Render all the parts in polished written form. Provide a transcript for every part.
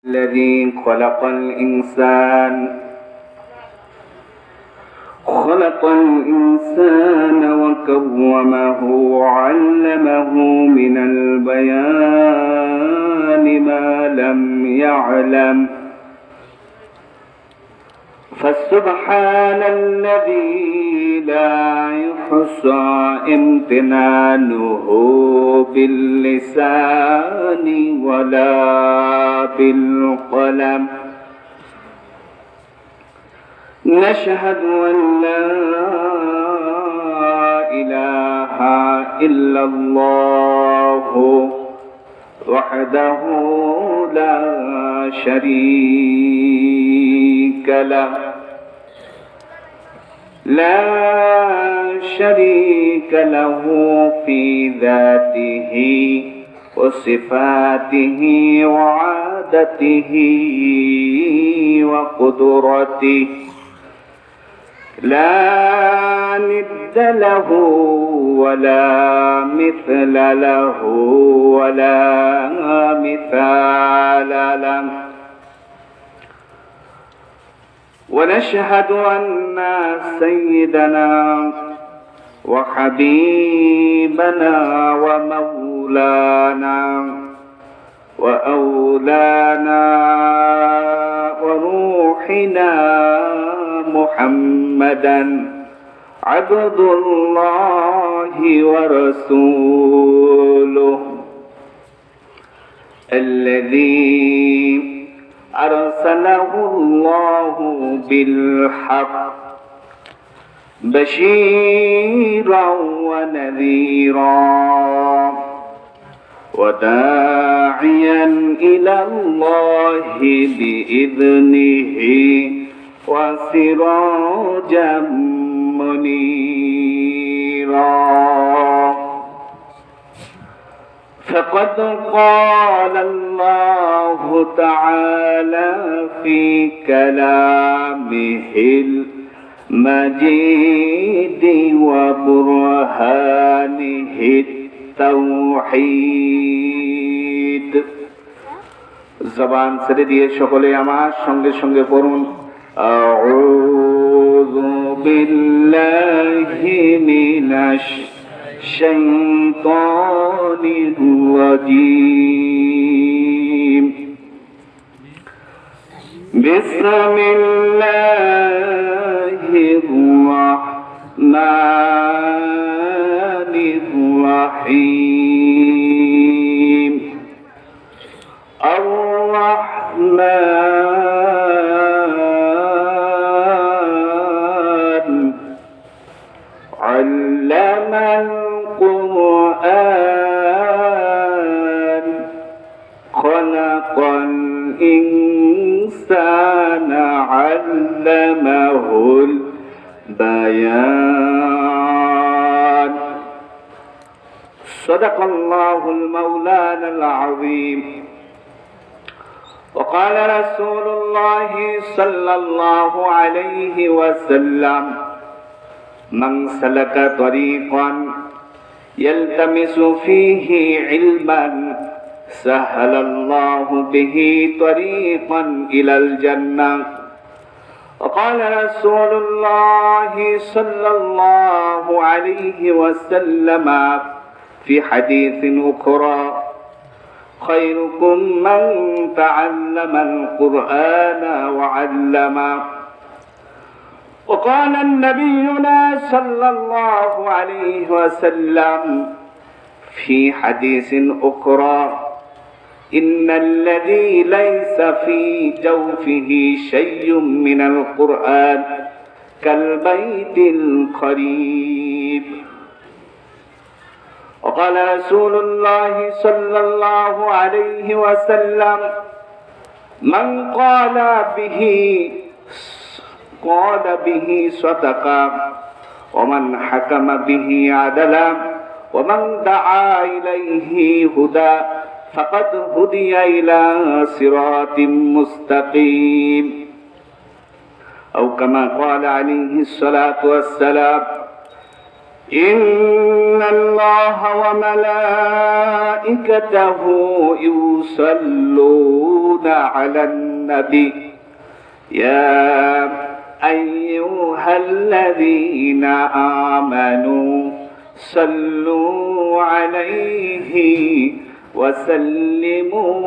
الذي خلق الإنسان وكرمه وعلمه من البيان ما لم يعلم فسبحان الذي لا يحصى امتنانه باللسان ولا بالقلم. نشهد أن لا إله إلا الله وحده لا شريك له في ذاته وصفاته وعادته وقدرته لا ند له ولا مثل له ولا مثال له. ونشهد أن سيدنا وحبيبنا ومولانا وأولانا وروحنا محمدا عبد الله ورسوله الذي أرسله الله بالحق بشيرا ونذيرا وداعيا إلى الله بإذنه وسراجا منيرا. فقد قال الله تعالى في كلامه المجيد وبرهانه التوحيد. জবান ছেড়ে দিয়ে সকলে আমার সঙ্গে সঙ্গে পড়ুন আউযু বিল্লাহি মিনাশ শাইতানির রাজীম। বিসমিল্লাহির রাহমানির রাহিম। الرحمن علم القرآن خلق الإنسان علمه البيان. صدق الله المولانا العظيم. وقال رسول الله صلى الله عليه وسلم من سلك طريقا يلتمس فيه علما سهل الله به طريقا إلى الجنة. وقال رسول الله صلى الله عليه وسلم في حديث أخرى خيركم من تعلم القرآن وعلمه. وقال نبينا صلى الله عليه وسلم في حديث أخرى إن الذي ليس في جوفه شيء من القرآن كالبيت الخريب. وقال رسول الله صلى الله عليه وسلم من قال به صدقا ومن حكم به عدلا ومن دعا إليه هدى فقد هدي إلى صراط مستقيم. أو كما قال عليه الصلاة والسلام إن الله وملائكته يصلون على النبي يا أيها الذين آمنوا صلوا عليه وسلموا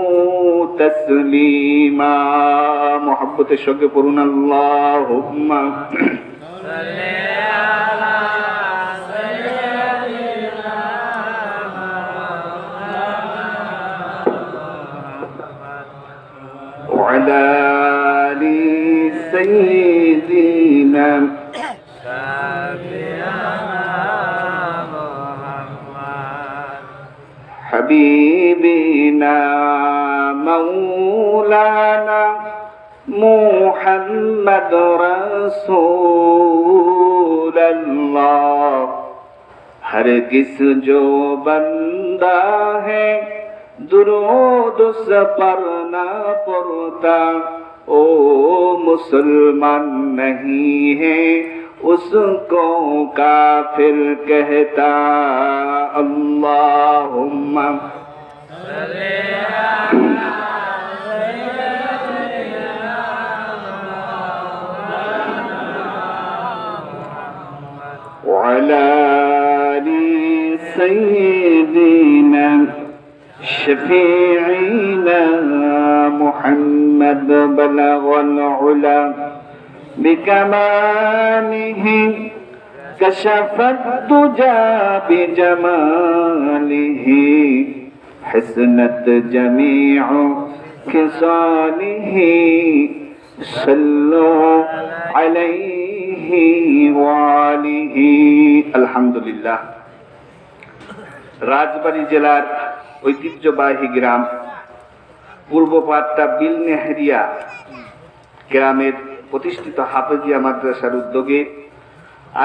تسليما محبت الشوق পড়ুন اللهم صل على وعلى آل سيدنا حبيبنا مولانا محمد رسول اللہ ہرگز جو بندہ ہے درود اس پر نہ پڑتا او مسلمان نہیں ہے اس کو کافر کہتا اللہم وعلى آل سيدنا شفيعنا محمد بلغ العلا بكماله كشف الدجى بجماله حسنت جميع خصاله صلوا عليه وآله الحمد لله রাজবাড়ী জেলার ঐতিহ্যবাহী গ্রাম পূর্বপাট্টা বিলনেহরিয়া গ্রামের প্রতিষ্ঠিত হাফেজিয়া মাদ্রাসার উদ্যোগে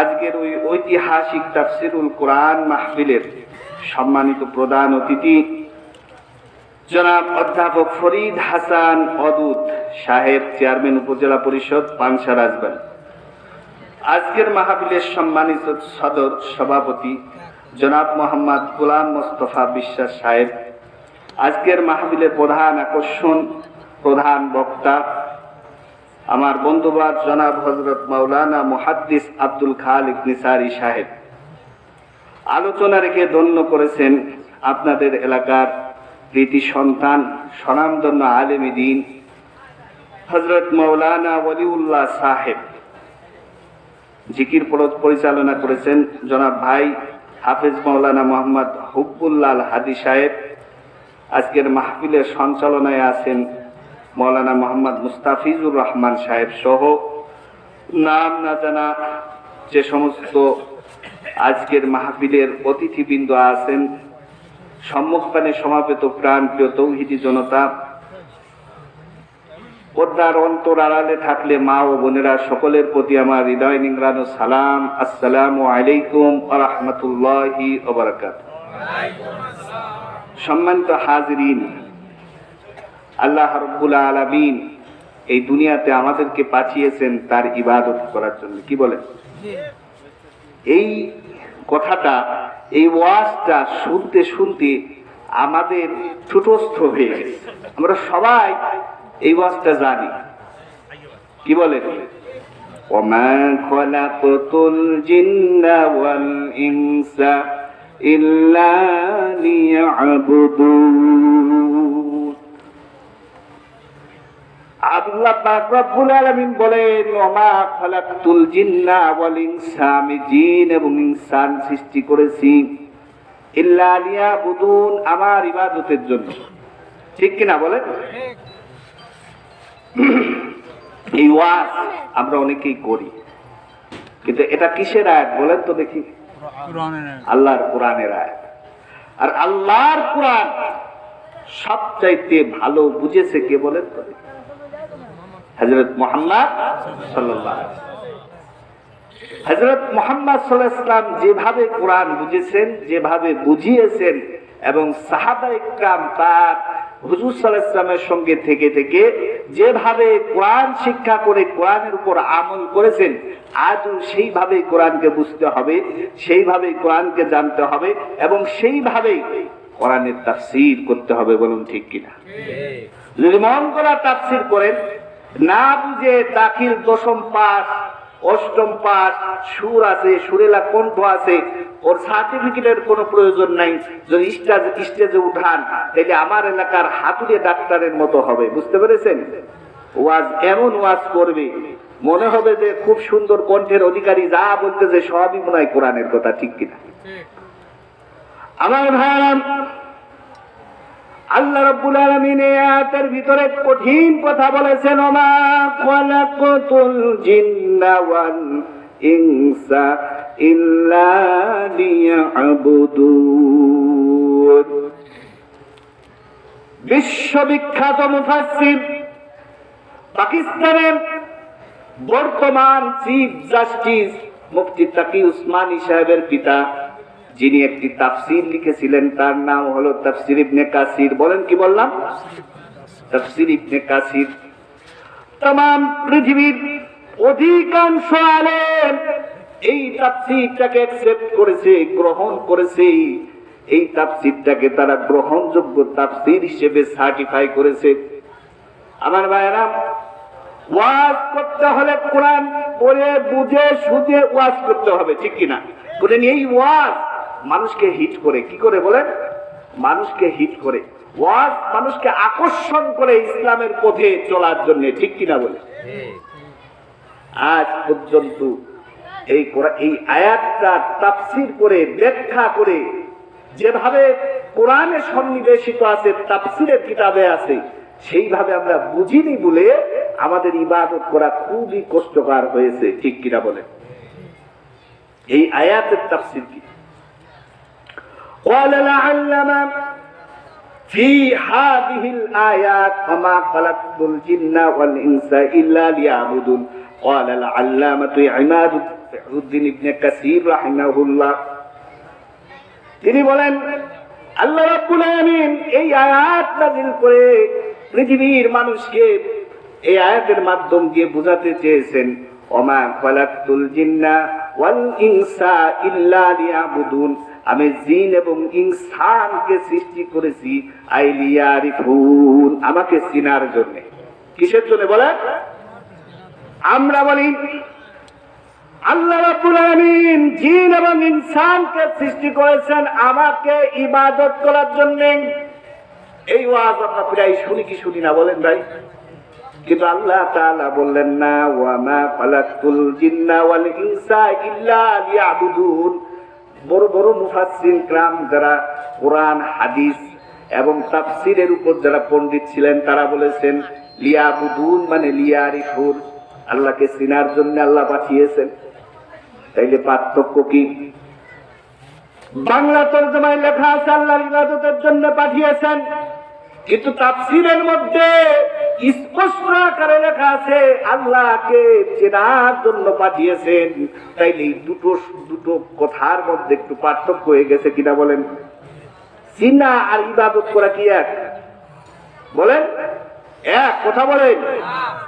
আজকের ওই ঐতিহাসিক তাফসিরুল কোরআন মাহফিলের সম্মানিত প্রধান অতিথি জনাব অধ্যাপক ফরিদ হাসান অদূত সাহেব, চেয়ারম্যান উপজেলা পরিষদ পানশা রাজবাড়ী। আজকের মাহফিলের সম্মানিত সদর সভাপতি জনাব মোহাম্মদ গোলাম মোস্তফা বিশ্বাস সাহেব। আজকের মাহফিলের প্রধান আকর্ষণ, প্রধান বক্তা আমার বন্ধুবাদ জনাব হযরত মাওলানা মুহাদ্দিস আব্দুল খালিক নিসারী সাহেব। আলোচনা রেখে ধন্য করেছেন আপনাদের এলাকার কৃতি সন্তান স্বনামধন্য আলেমে দ্বীন হযরত মাওলানা ওলিউল্লাহ সাহেব। জিকির পরিচালনা করেছেন জনাব ভাই হাফেজ মাওলানা মোহাম্মদ হুব্বুল্লাহ হাদি সাহেব। আজকের মাহফিলের সঞ্চালনায় আছেন মৌলানা মোহাম্মদ মুস্তাফিজুর রহমান সাহেব সহ নাম না জানা যে সমস্ত আজকের মাহফিলের অতিথিবৃন্দ আছেন, সম্মুখপানে সমাবেত প্রাণপ্রিয় তৌহিদি জনতা, পর্দার অন্তর আড়ালে থাকলে মা ও বোনেরা, সকলের প্রতি আমার হৃদয় নিংড়ানো সালাম, আসসালামু আলাইকুম ওয়া রাহমাতুল্লাহি ওয়া বারাকাতুহু। সম্মানিত হাজিরিন, আল্লাহ রাব্বুল আলামিন এই দুনিয়াতে আমাদেরকে পাঠিয়েছেন তার ইবাদত করার জন্য। কি বলেন? এই কথাটা, এই ওয়াজটা শুনতে শুনতে আমাদের ঠোঁটস্থ হয়ে গেছে। আমরা সবাই এই ওয়াজটা জানি। কি বলেন? ওমা খলাকতুল জিন্না ওয়াল ইনসা ইল্লা লিয়াবুদুন। আল্লাহ পাক রব্বুল আলামিন বলেন, ওমা খলাকতুল জিন্না ওয়াল ইনসা, আমি জিন এবং ইনসান সৃষ্টি করেছি ইল্লা লিয়াবুদুন, আমার ইবাদতের জন্য। ঠিক কিনা বলেন? এই ওয়াজ আমরা অনেকেই করি, কিন্তু এটা কিসের আয়াত বলেন তো দেখি? আল্লাহর কোরআনের আয়াত। আর আল্লাহর কোরআন সবচাইতে ভালো বুঝেছে কে বলেন তো? হযরত মুহাম্মদ সাল্লাল্লাহু আলাইহি ওয়াসাল্লাম। হযরত মুহাম্মদ সাল্লাল্লাহু আলাইহি ওয়াসাল্লাম যেভাবে কোরআন বুঝেছেন, যেভাবে বুঝিয়েছেন, এবং সাহাবায়ে কিরাম তার হুজুর সাল্লাল্লাহু আলাইহি ওয়াসাল্লামের সঙ্গে থেকে থেকে যেভাবে কোরআন শিক্ষা করে কোরআনের উপর আমল করেছেন, আজও সেইভাবে কোরআনকে বুঝতে হবে, সেইভাবে কোরআনকে জানতে হবে এবং সেইভাবেই কোরআনের তাফসীর করতে হবে। বলুন ঠিক কিনা? যদি মন করা তাফসীর করেন, না বুঝে দাখিল দশম পাস, অষ্টম পাস, সুর আছে, সুরেলা কণ্ঠ আছে, ওর সার্টিফিকেটের কোনো প্রয়োজন নাই। যদি স্টেজে উঠান তাহলে আমার এলাকার হাতুড়ে ডাক্তারের মতো হবে। বুঝতে পেরেছেন? ওয়াজ এমন ওয়াজ করবে মনে হবে যে খুব সুন্দর কণ্ঠের অধিকারী, যা বলতেছে সবই মনে হয় কোরআনের কথা। ঠিক কিনা? আমার ভাইরা, আল্লাহ রাব্বুল আলামিন এই আয়াতের ভিতরে কঠিন কথা বলেছেন, ওমা খালাকাতুল জিন্না ওয়াল ইনসা ইল্লা লিয়াবুদুন। বিশ্ববিখ্যাত মুফাসসির, পাকিস্তানের বর্তমান চিফ জাস্টিস মুফতি তাকি উসমানী সাহেবের পিতা, যিনি একটি তাফসীর লিখেছিলেন, তার নাম হলো তাফসীর ইবনে কাসির। বলেন কি বললাম? তাফসীর ইবনে কাসির। तमाम পৃথিবীর অধিকাংশ আলেম এই তাফসীরটাকে অ্যাকসেপ্ট করেছে, গ্রহণ করেছে। এই তাফসীরটাকে তারা গ্রহণযোগ্য তাফসীর হিসেবে সার্টিফাই করেছে। আমার ভাইরা, ওয়াজ করতে হলে কোরআন পড়ে বুঝে সুঝে ওয়াজ করতে হবে। ঠিক কিনা? বলেন, এই ওয়াজ মানুষকে হিট করে। কি করে বলেন? মানুষকে হিট করে। ওয়াজ মানুষকে আকর্ষণ করে ইসলামের পথে চলার জন্য। ঠিক কিনা বলে? আজ পর্যন্ত এই আয়াতটা তাফসীর করে ব্যাখ্যা করে যেভাবে কোরআনে সন্নিবেশিত আছে, তাফসীরের কিতাবে আছে, সেইভাবে আমরা বুঝিনি বলে আমাদের ইবাদত করা খুবই কষ্টকর হয়েছে। ঠিক কিনা বলেন? এই আয়াতের তাফসীর কি? قال لعلما في هذه الآيات وما خلقت الجن والإنس إلا ليعبدون قال العلامة عماد الدين ابن كثير رحمه الله। তিনি বলেন, আল্লাহ রাব্বুল আলামিন এই আয়াত নাযিল করে পৃথিবীর মানুষকে এই আয়াতের মাধ্যম দিয়ে বোঝাতে চেয়েছেন, ওমা খালাকতুল জিন্না ওয়াল ইনসা ইল্লা লিয়াবুদুন, আমি জিন এবং ইনসানকে সৃষ্টি করেছি আইলিয়ারিফুন, আমাকে চিনার জন্য। কিসের জন্য বলেন? আমরা বলি আল্লাহ রাব্বুল আলামিন জিন এবং ইনসানকে সৃষ্টি করেছেন আমাকে ইবাদত করার জন্য। এই ওয়াজ আমরা প্রায় শুনি কি শুনি না বলেন ভাই? কিন্তু আল্লাহ তাআলা বললেন না, ওয়া মা খালাকতুল জিন্না ওয়াল ইনসা ইল্লা লিয়াবুদুন। বড় বড় মুফাসসির کرام যারা কোরআন, হাদিস এবং তাফসীরের উপর যারা পণ্ডিত ছিলেন, তারা বলেছেন লিয়াবুদুন মানে লিয়ারিফুন, আল্লাহকে চিনার জন্য আল্লাহ পাঠিয়েছেন। তাইলে পার্থক্য কি? বাংলা তরজমায় লেখা আছে আল্লাহর ইবাদতের জন্য পাঠিয়েছেন, কিন্তু তাফসীরের মধ্যে স্পষ্ট আকারে লেখা আছে আল্লাহকে চেনার জন্য পাঠিয়েছেন। তাইলে দুটো কথার মধ্যে একটু পার্থক্য হয়ে গেছে কিনা বলেন? চিনা আর ইবাদত করা কি এক? বলেন, এক কথা বলেন।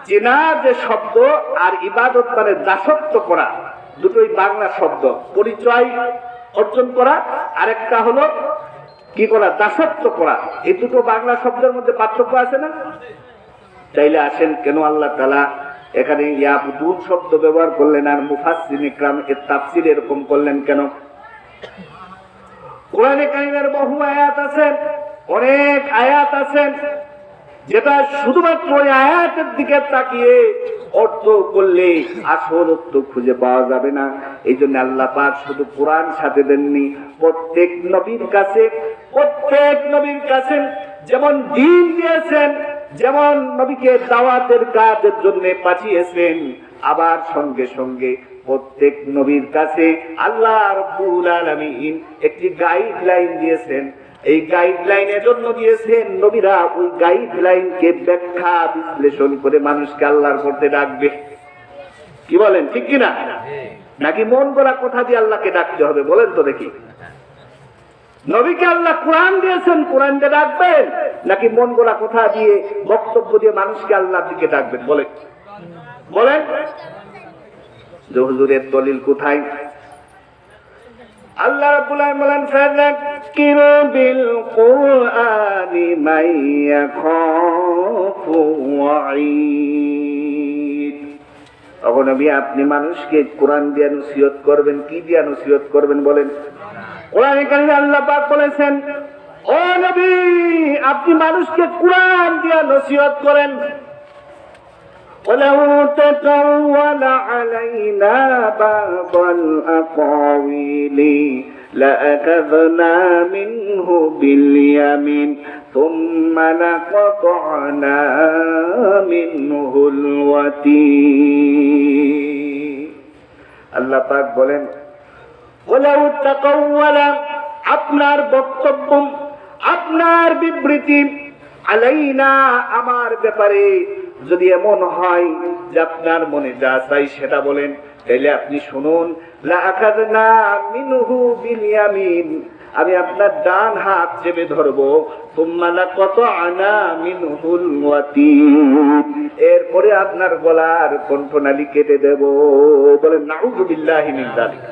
চেনা যে শব্দ আর ইবাদত মানে দাসত্ব করা, দুটোই বাংলা শব্দ। পরিচয় অর্জন করা আরেকটা হলো কি করা? দাসত্ব করা। এই দুটো বাংলা শব্দের মধ্যে পার্থক্য আছে না? তাইলে আসেন, কেন আল্লাহ তাআলা এখানে ইয়াবুদুন শব্দ ব্যবহার করলেন আর মুফাসসিরিন کرام এর তাফসীর এরকম করলেন কেন? কোরআনে কারীমের বহু আয়াত আছে, অনেক আয়াত আছে যেটা শুধুমাত্র ওই আয়াতের দিকে তাকিয়ে অর্থ করলে আসল অর্থ খুঁজে পাওয়া যাবে না। এই জন্য আল্লাহ পাক শুধু কোরআন সাথে দেননি, প্রত্যেক নবীর কাছে যেমন দ্বীন দিয়েছেন, যেমন নবীকে দাওয়াতের কাজের জন্য পাঠিয়েছেন, আবার সঙ্গে সঙ্গে প্রত্যেক নবীর কাছে আল্লাহ রাব্বুল আলামিন একটি গাইডলাইন দিয়েছেন। এই গাইডলাইনের জন্য দিয়েছেন নবীরা ওই গাইডলাইনকে ব্যাখ্যা বিশ্লেষণ করে মানুষকে আল্লাহর পথে ডাকবে। কি বলেন, ঠিক কিনা? নাকি মন গড়া কথা দিয়ে আল্লাহকে ডাকতে হবে? বলেন তো দেখি। নবীকে আল্লাহ কোরআন দিয়েছেন, কোরআন দিয়ে ডাকবেন নাকি মন গড়া কথা দিয়ে বক্তব্য দিয়ে মানুষকে আল্লাহর দিকে ডাকবেন? বলেন বলেন, যে হুজুরের দলিল কোথায়? আল্লাহ রাব্বুল আলামিন বলেন ফাযাক্কির বিল কুরআনি মান ইয়াখাফু ওয়াঈদ। তখন নবী আপনি মানুষকে কোরআন দিয়ে নসিহত করবেন, কি দিয়ে নসিহত করবেন বলেন? কোরআনে কারিমে আল্লাহ পাক বলেছেন, ও নবী আপনি মানুষকে কোরআন দিয়ে নসিহত করেন। ولو تقول علينا بعض الأقاويل لأخذنا منه باليمين ثم لقطعنا منه الوتين। আল্লাহ পাক বলেন, ولو تقول আপনার বক্তব্য, আপনার বিবৃতি, আলাইনা আমার ব্যাপারে যদি এমন হয় যে আপনার মনে যা চাই সেটা বলেন, তাহলে আপনি শুনুন, লাআখাযনা মিনহু বিল ইয়ামিন, আমি আপনার ডান হাত চেপে ধরবো, সুম্মা লাকাতআনা মিনহুল ওয়াতিন, এরপরে আপনার গলার কণ্ঠনালী কেটে দেব। বলেন নাউযু বিল্লাহি মিন যালিক।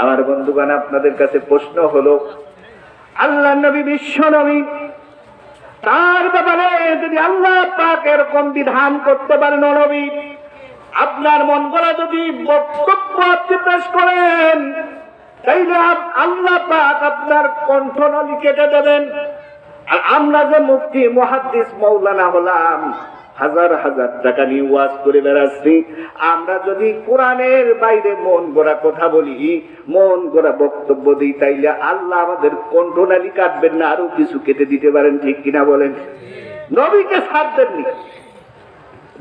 আমার বন্ধুগণ, আপনাদের কাছে প্রশ্ন হলো, আল্লাহ নবী, বিশ্ব নবী, তার ব্যাপারে যদি আল্লাহ পাক এরকম বিধান করতে পারেন, নবী আপনার মন গড়া যদি বক্তব্য আপনি পেশ করেন, তাইলে আল্লাহ পাক আপনার কণ্ঠনালী কেটে দেবেন। আর আমরা যে মুফতি মুহাদ্দিস মাওলানা হলাম, হাজার হাজার টাকা নিয়ে ওয়াজ করে বেড়াচ্ছি, আমরা যদি কোরআনের বাইরে মন গড়া কথা বলি, মন গড়া বক্তব্য দিই, তাইলে আল্লাহ আমাদের কণ্ঠনালী কাটবেন না, আরো কিছু কেটে দিতে পারেন, ঠিক কিনা বলেন? নবীকে ছাড় দেননি।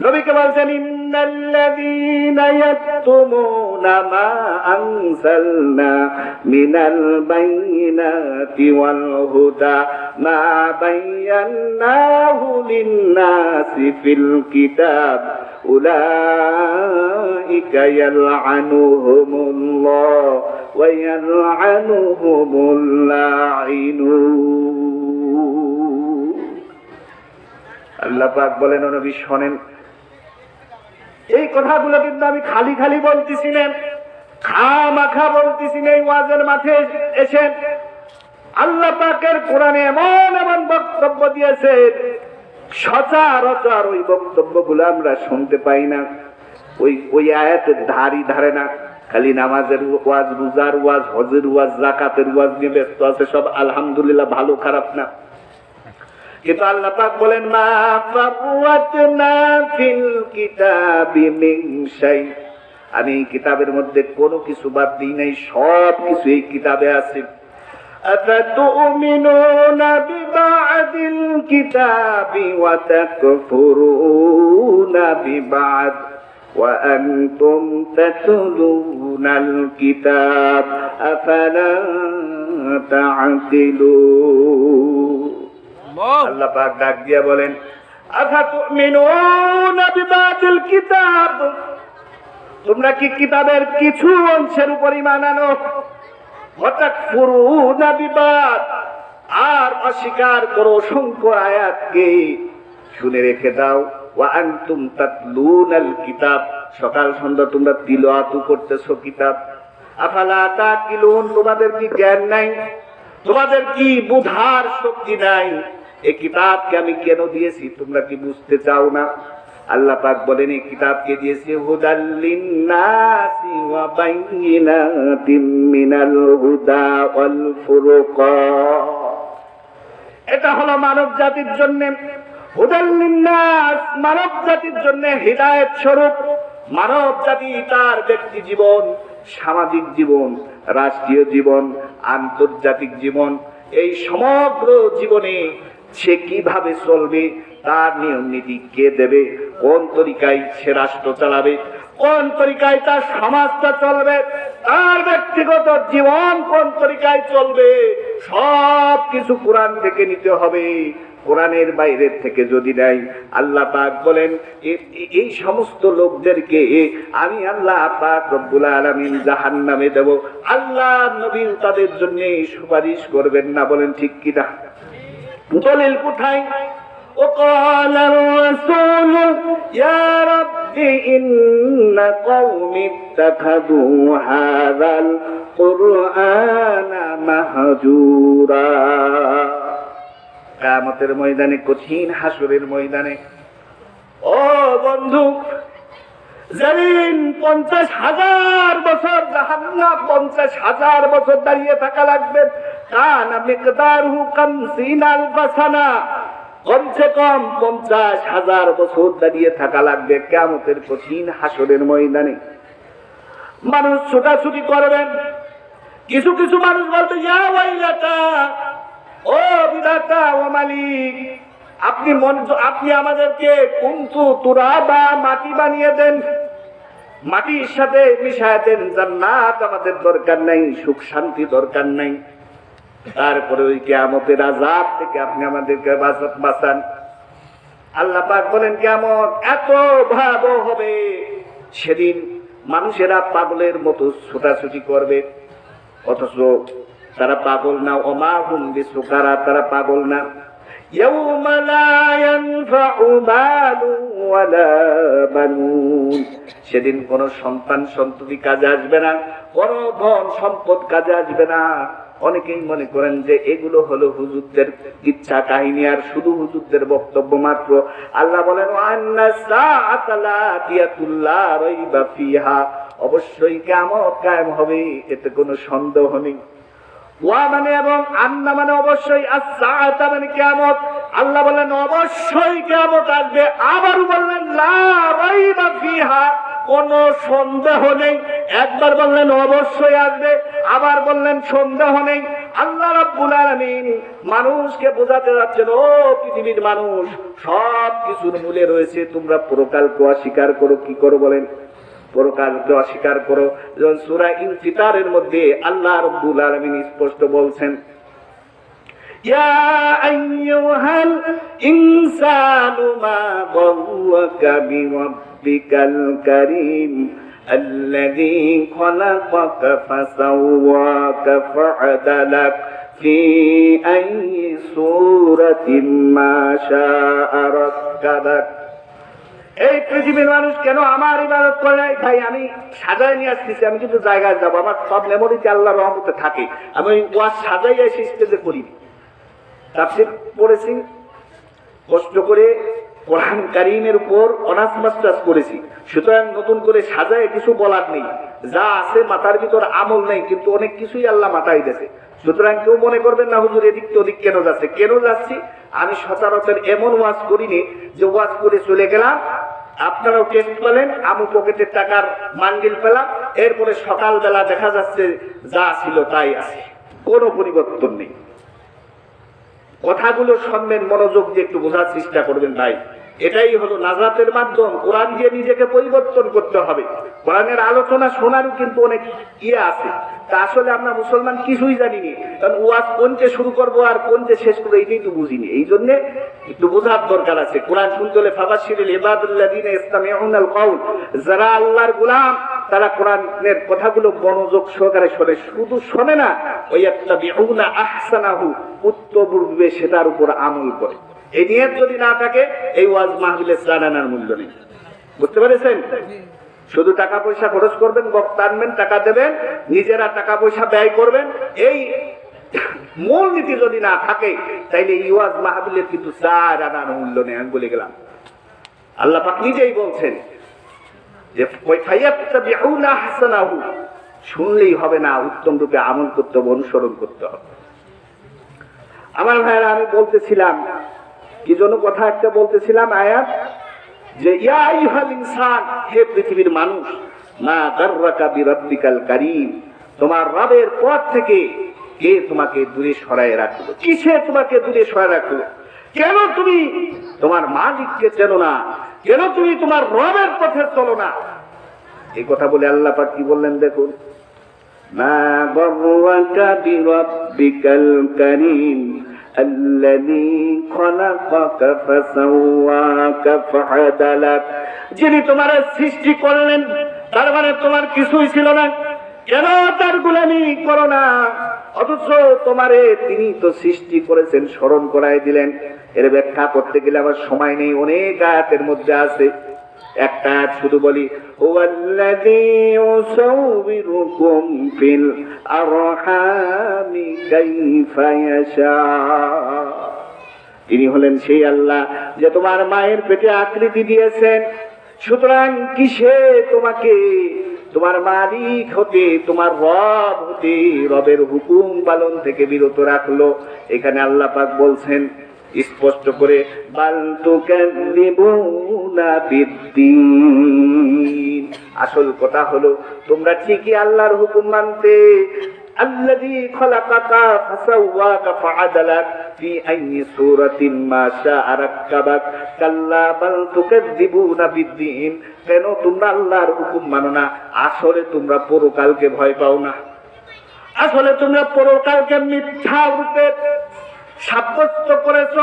নবীকে বলছেন, ইন্নাল্লাযীনা ইয়াকতুমুনা মা আনজালনা মিনাল বাইয়িনাতি ওয়াল হুদা মা বায়্যানাহু লিন-নাসি ফিল কিতাব উলাইকা ইয়ালআনুহুমুল্লাহ ওয়া ইয়ালআনুহুমুল লাঈনুন। আল্লাহ পাক বলেন, ও নবী শোনেন, এই কথাগুলো কিন্তু আমি খালি খালি বলতেছি না, খামাখা বলতেছি না। এই ওয়াজের মাঠে এসে আল্লাহ পাকের কোরআনে এমন এমন বক্তব্য দিয়েছে, সচরাচর ওই বক্তব্যগুলো আমরা শুনতে পাই না। ওই আয়াতের ধারই ধারে না, খালি নামাজের ওয়াজ, রোজার ওয়াজ, হজের ওয়াজ, যাকাতের ওয়াজ নিয়ে ব্যস্ত আছে সব। আলহামদুলিল্লাহ, ভালো খারাপ না, কিন্তু আল্লাহ পাক বলেন, মা ফাররাতনা ফিল কিতাবি মিন শাই, আমি এই কিতাবের মধ্যে কোনো কিছু বাদ দিই নাই, সব কিছু এই কিতাবে আছে। আফাতুমিনুনা বিবা'দিল কিতাবি ওয়া তাকফুরুনা বিবা'দ ওয়া আনতুম তাতলুনাল কিতাব আফালা তা'কিলুন। আল্লাহ পাক ডাক দিয়া বলেন, আফাতুমিনুনা বিবা'দিল কিতাব, তোমরা কি কিতাবের কিছু অংশের উপর ঈমান আনো? ওয়া তাকফুরুনা বিবা'দ, আর অস্বীকার করো অসংখ্য আয়াতকে। শুনে রেখে দাও, ওয়া আনতুম তাতলুনাল কিতাব, সকাল সন্ধ্যা তোমরা তিলাওয়াত করতেছো কিতাব। আফালা তা'কিলুন, তোমাদের কি জ্ঞান নাই? তোমাদের কি বুঝার শক্তি নাই? এই কিতাবকে আমি কেন দিয়েছি তোমরা কি বুঝতে চাও না? আল্লাহ পাক বলেন, এই কিতাবকে দিয়েছি হুদাল লিন-নাসি ওয়া বাইয়িনাতিম মিনাল হুদা ওয়াল ফুরকান। এটা হলো মানব জাতির জন্য হুদাল লিন-নাস, মানব জাতির জন্য হিদায়াত স্বরূপ। মানব জাতি তার ব্যক্তি জীবন, সামাজিক জীবন, রাষ্ট্রীয় জীবন, আন্তর্জাতিক জীবন, এই সমগ্র জীবনে সে কিভাবে চলবে, তার নিয়ম নীতি কে দেবে, কোন তরিকায় সে রাষ্ট্র চালাবে, কোন তরিকায় তার সমাজটা চলবে, তার ব্যক্তিগত জীবন কোন তরিকায় চলবে, সব কিছু কোরআন থেকে নিতে হবে। কোরআনের বাইরের থেকে যদি দেয়, আল্লাহ পাক বলেন এই সমস্ত লোকদেরকে আমি আল্লাহ পাক রব্বুল আলামিন জাহান্নামে দেব। আল্লাহ নবী তাদের জন্য সুপারিশ করবেন না, বলেন ঠিক কিনা? দলিল কোথায়? وقال الرسول يا رب إن قومي اتخذوا هذا القرآن مهجورا। কিয়ামতের ময়দানে, কঠিন হাসরের ময়দানে, ও বন্ধু, যেদিন 50,000 বছর জাহান্নাম, 50,000 বছর দাঁড়িয়ে থাকা লাগবে, কানা মিকদারহু 50 আলফ সানা, কমসে কম 50,000 বছর দাঁড়িয়ে থাকা লাগবে কিয়ামতের কঠিন হাসরের ময়দানে। মানুষ ছোটাছুটি করবেন, কিছু কিছু মানুষ বলতে, ইয়া ওয়াইলাতা, ও বিধাতা, ও মালিক, আপনি আমাদেরকে কুনতু তুরাবা, মাটি বানিয়ে দেন, মাটির সাথে মিশায় দেন, জান্নাত আমাদের দরকার নাই, সুখ শান্তি দরকার নাই, তারপরে ওই কিয়ামতের আযাব থেকে আপনি আমাদেরকে বাঁচান। আল্লাহ পাক বলেন কিয়ামত এত ভয়াবহ হবে, সেদিন মানুষেরা পাগলের মতো ছোটাছুটি করবে, অথচ তারা পাগল না। ওমা হুম বিসুকারা, তারা পাগল না। ইয়াউমা লা ইয়ানফাউ মালু ওয়ালা বানুন, সেদিন কোন সন্তান সন্ততি কাজে আসবে না, কোন ধন সম্পদ কাজে আসবে না। অনেকেই মনে করেন যে এগুলো হলো হুজুরদের ইচ্ছা কাহিনী আর শুধু হুজুরদের বক্তব্য মাত্র। আল্লাহ বলেন অবশ্যই কিয়ামত কায়েম হবে, এতে কোনো সন্দেহ নেই। ওয়া মানে এবং আন্না মানে অবশ্যই, as-সাআতা মানে কিয়ামত। আল্লাহ বলেন অবশ্যই কিয়ামত আসবে, আবার বললেন লা রাইবা ফিহা, কোন সন্দেহ নেই। একবার বললেন অবশ্যই আসবে, আবার বললেন সন্দেহ নেই। আল্লাহ রাব্বুল আলামিন মানুষকে বোঝাতে যাচ্ছেন, ও পৃথিবীর মানুষ, সব কিছুর মূলে রয়েছে তোমরা পরকালকে অস্বীকার করো। কি করো বলেন? পরকালকে অস্বীকার করো। যেমন সূরা ইনফিতারের মধ্যে আল্লাহ রাব্বুল আলামিন স্পষ্ট বলছেন, ইয়া আইয়ুহাল ইনসানু মা গাওয়াকা বিরাব্বিকাল কারীম আল্লাযী খলাকাকা ফাসাওয়াকা ফাআদালাক ফি আইয়ি সূরাতিন মা শাআ রাক্কাবাক। এই পৃথিবীর মানুষ কেন আমার ইবাদত করে? ভাই আমি সাজায় নিয়ে আসতেছি, আমি কিন্তু জায়গায় যাবো, আমার সব মেমোরিতে আল্লাহর রহমতে থাকে, আমি ওয়াজ সাজাই এসে স্টেজে করি। তাফসীর পড়েছি, কষ্ট করে কোরআন কারীমের উপর অনার্স মাস্টার্স করেছি, সুতরাং নতুন করে সাজায় কিছু বলার নেই, যা আছে মাথার ভিতর আমল নেই, কিন্তু অনেক কিছুই আল্লাহ মাথায় দিয়েছে। সুতরাং কেউ মনে করবেন না হুজুর এদিক তো ওদিক কেন যাচ্ছে। কেন যাচ্ছি? আমি সচরাচর এমন ওয়াজ করিনি যে ওয়াজ করে চলে গেলাম, আপনারাও টেস্ট পেলেন, আমি পকেটের টাকার মান্ডিল পেলাম, এরপরে সকালবেলা দেখা যাচ্ছে যা ছিল তাই আছে, কোনো পরিবর্তন নেই। কথাগুলো শুনবেন, মনোযোগ দিয়ে একটু বোঝার চেষ্টা করবেন ভাই। এটাই হলো নাজাতের মাধ্যম। কোরআন দিয়ে নিজেকে পরিবর্তন করতে হবে। কোরআনের আলোচনা শোনারও কিন্তু অনেক আছে, তা আসলে আমরা মুসলমান কিছুই জানিনি, কারণ ওয়াজ কোনটা শুরু করবো আর কোনটা শেষ করবো এটাই তো বুঝিনি। এই জন্য একটু বোঝার দরকার আছে। কোরআন শুনতে হলে ফাবাশশিরিল ইবাদাল্লাযীনা ইসতামিউনাল কাউল, যারা আল্লাহর গোলাম তারা কোরআনের কথাগুলো মনোযোগ সহকারে শোনে, শুধু শোনে না, ওয়ায়াত্তাবিউনা আহসানাহু, উত্তম সেটার উপর আমল করে। এই নিয়ত যদি না থাকে এই ওয়াজ মাহফিলে জানানোর মূল্য নেই। বুঝতে পেরেছেন? শুধু টাকা পয়সা খরচ করবেন, বক্তা আনবেন, টাকা দেবেন, নিজেরা টাকা পয়সা ব্যয় করবেন, এই মূল নীতি যদি না থাকে তাইলে এই ওয়াজ মাহফিলের কিন্তু চার আনার মূল্য নেই। আমি বলে গেলাম, আল্লাহ পাক নিজেই বলছেন যে ফায়াত্তাবিউনা আহসানাহু, শুনলেই হবে না, উত্তম রূপে আমল করতে হবে, অনুসরণ করতে হবে। আমার ভাইরা, আমি বলতেছিলাম কি জন্য কথা একটা বলতেছিলাম, আয়াত যে ইয়া আইয়ুহাল ইনসান, হে পৃথিবীর মানুষ, মা গাররাকা বিরাব্বিকাল কারীম, তোমার রবের পথ থেকে কে তোমাকে দূরে সরায় রাখলো? কিসে তোমাকে দূরে সরায় রাখলো? কেন তুমি তোমার মালিককে চেনো না? কেন তুমি তোমার রবের পথে চলো না? এই কথা বলে আল্লাহ পাক কি বললেন দেখুন, মা গাররাকা বিরাব্বিকাল কারীম الذي خلقك فسواك فعدلك, যিনি তোমার সৃষ্টি করলেন, তার মানে তোমার কিছুই ছিল না, কেন তার গোলামি করো না? অথচ তোমারে তিনি তো সৃষ্টি করেছেন, স্মরণ করাই দিলেন। এর ব্যাখ্যা করতে গেলে আমার সময় নেই, অনেক আয়াতের মধ্যে আছে। একটা আয়াত শুধু বলি, ওয়াল্লাযী ইউসাউবিরুকুম ফিল আরহামি কাইফা ইয়াশা, তিনি হলেন সেই আল্লাহ যে তোমার মায়ের পেটে আকৃতি দিয়েছেন। সুতরাং কিসে তোমাকে তোমার মালিক হতে, তোমার রব হতে, রবের হুকুম পালন থেকে বিরত রাখলো? এখানে আল্লাহ পাক বলছেন স্পষ্ট করে, বাল তুকাযযিবুনা বিদ্দীন, আসল কথা হলো তোমরা ঠিকই আল্লাহর হুকুম মানতে। আল্লাযী খালাকাকা ফাসাওয়াকা ফাআদালাক ফি আইয়ি সূরাতিন মা শাআ রাক্কাবাক, কাল্লা বাল তুকাযযিবুনা বিদ্দীন, কেন তোমরা আল্লাহর হুকুম মানো না? আসলে তোমরা পরকালকে ভয় পাও না, আসলে তোমরা পরকালকে মিথ্যা রূপে সাব্যস্ত করেছ।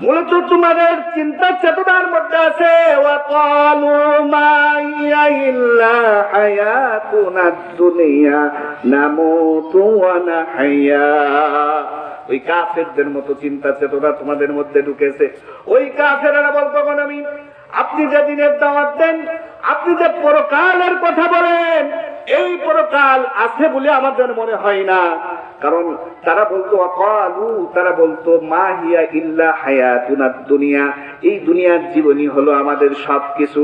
মূলত তোমাদের চিন্তা চেতনার মধ্যে আছে ওয়াকালু মা হিয়া ইল্লা হায়াতুনাদ দুনিয়া নামুতু ওয়া নাহইয়া, ওই কাফেরদের মতো চিন্তা চেতনা তোমাদের মধ্যে ঢুকেছে। ওই কাফেররা বলতো, আমি আপনি যে দিনের দাওয়াত দেন, আপনি যে পরকালের কথা বলেন, এই পরকাল আছে বলে আমাদের মনে হয় না। কারণ তারা বলতো অকালু, তারা বলতো মা হিয়া ইল্লা হায়াতুনাদ দুনিয়া, এই দুনিয়ার জীবনই হলো আমাদের সবকিছু,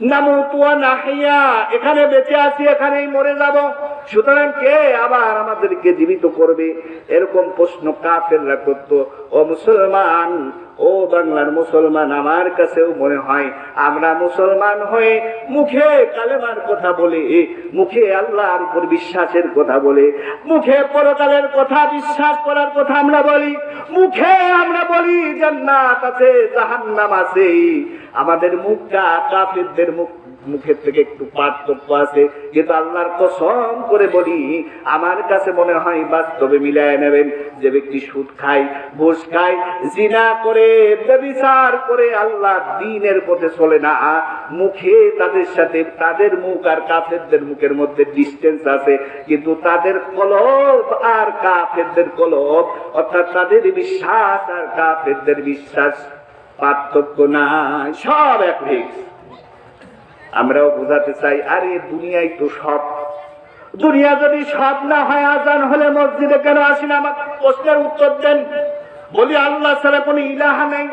নামুতু ওয়া নাহইয়া, এখানে বেঁচে আছি, এখানেই মরে যাব, সুতরাং কে আবার আমাদেরকে জীবিত করবে? এরকম প্রশ্ন কাফেররা করতো। ও মুসলমান, ও বাংলার মুসলমান, আমার কাছেও মনে হয় আমরা মুসলমান হয়ে মুখে কালেমার কথা বলে, মুখে আল্লাহর উপর বিশ্বাসের কথা বলে, মুখে পরকালের কথা বিশ্বাস করার কথা আমরা বলি, মুখে আমরা বলি জান্নাত আছে জাহান্নাম আছে, আমাদের মুখটা কাফেরদের মুখের থেকে একটু পার্থক্য আছে, কিন্তু আল্লাহর কসম করে বলি আমার কাছে মনে হয় বাস্তবে মিলায় নেবেন, যে ব্যক্তি সুদ খায়, ঘুষ খায়, জিনা করে, ব্যভিচার করে, আল্লাহ দ্বীনের পথে চলে না, মুখে তাদের সাথে তাদের মুখ আর কাফেরদের মুখের মধ্যে ডিস্টেন্স আছে, কিন্তু তাদের কলব আর কাফেরদের কলব, অর্থাৎ তাদের বিশ্বাস আর কাফেরদের বিশ্বাস পার্থক্য নাই, সব এক হয়ে গেছে। আমরাও বোঝাতে চাই, আরে দুনিয়ায় তো সব, দুনিয়া যদি সব না হয়, আজান হলে মসজিদে কেন আসি না? আমার প্রশ্নের উত্তর দেন। বলি আল্লাহ ছাড়া কোনো ইলাহা নেই,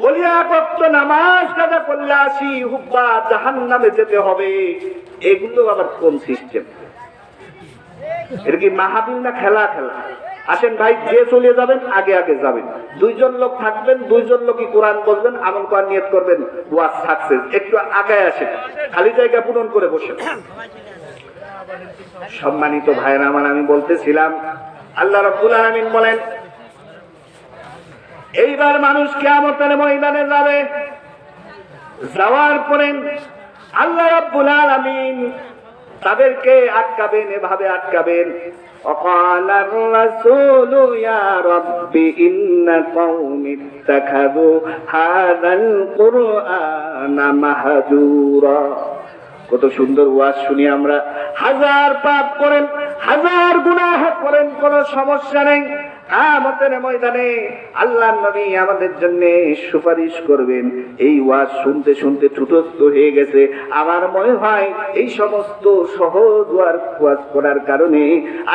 বলি এক ওয়াক্ত নামাজ কাজা করলে আসি, হুব্বা জাহান্নামে যেতে হবে, এগুলো আবার কোন সিস্টেম? এর কি মাহফিল না খেলা? আসেন ভাই, যে চলে যাবেন আগে আগে যাবেন, দুইজন লোক থাকবেন, দুইজন লোকই কোরআন বলবেন, আমল করার নিয়ত করবেন, ওয়াজ সাকসেস। একটু আগায় আসেন, খালি জায়গা পূরণ করে বসেন। সম্মানিত ভাইরা আমার, আমি বলতেছিলাম আল্লাহ রাব্বুল আলামিন বলেন, এইবার মানুষ কিয়ামতের ময়দানে যাবে, যাওয়ার পরে আল্লাহ রাব্বুল আলামিন তাদেরকে আটকাবেন, এভাবে আটকাবেন, وقال الرسول يا رب إن قومي اتخذوا هذا القرآن مهجورا। কত সুন্দর ওয়াজ শুনি আমরা, হাজার পাপ করেন, হাজার গুনাহ করেন, কোনো সমস্যা নেই, কিয়ামতের ময়দানে আল্লাহর নবী আমাদের জন্য সুপারিশ করবেন। এই ওয়াজ শুনতে শুনতে ঠুটস্থ হয়ে গেছে। আমার মনে হয় এই সমস্ত সহজ ওয়াজ করার কারণে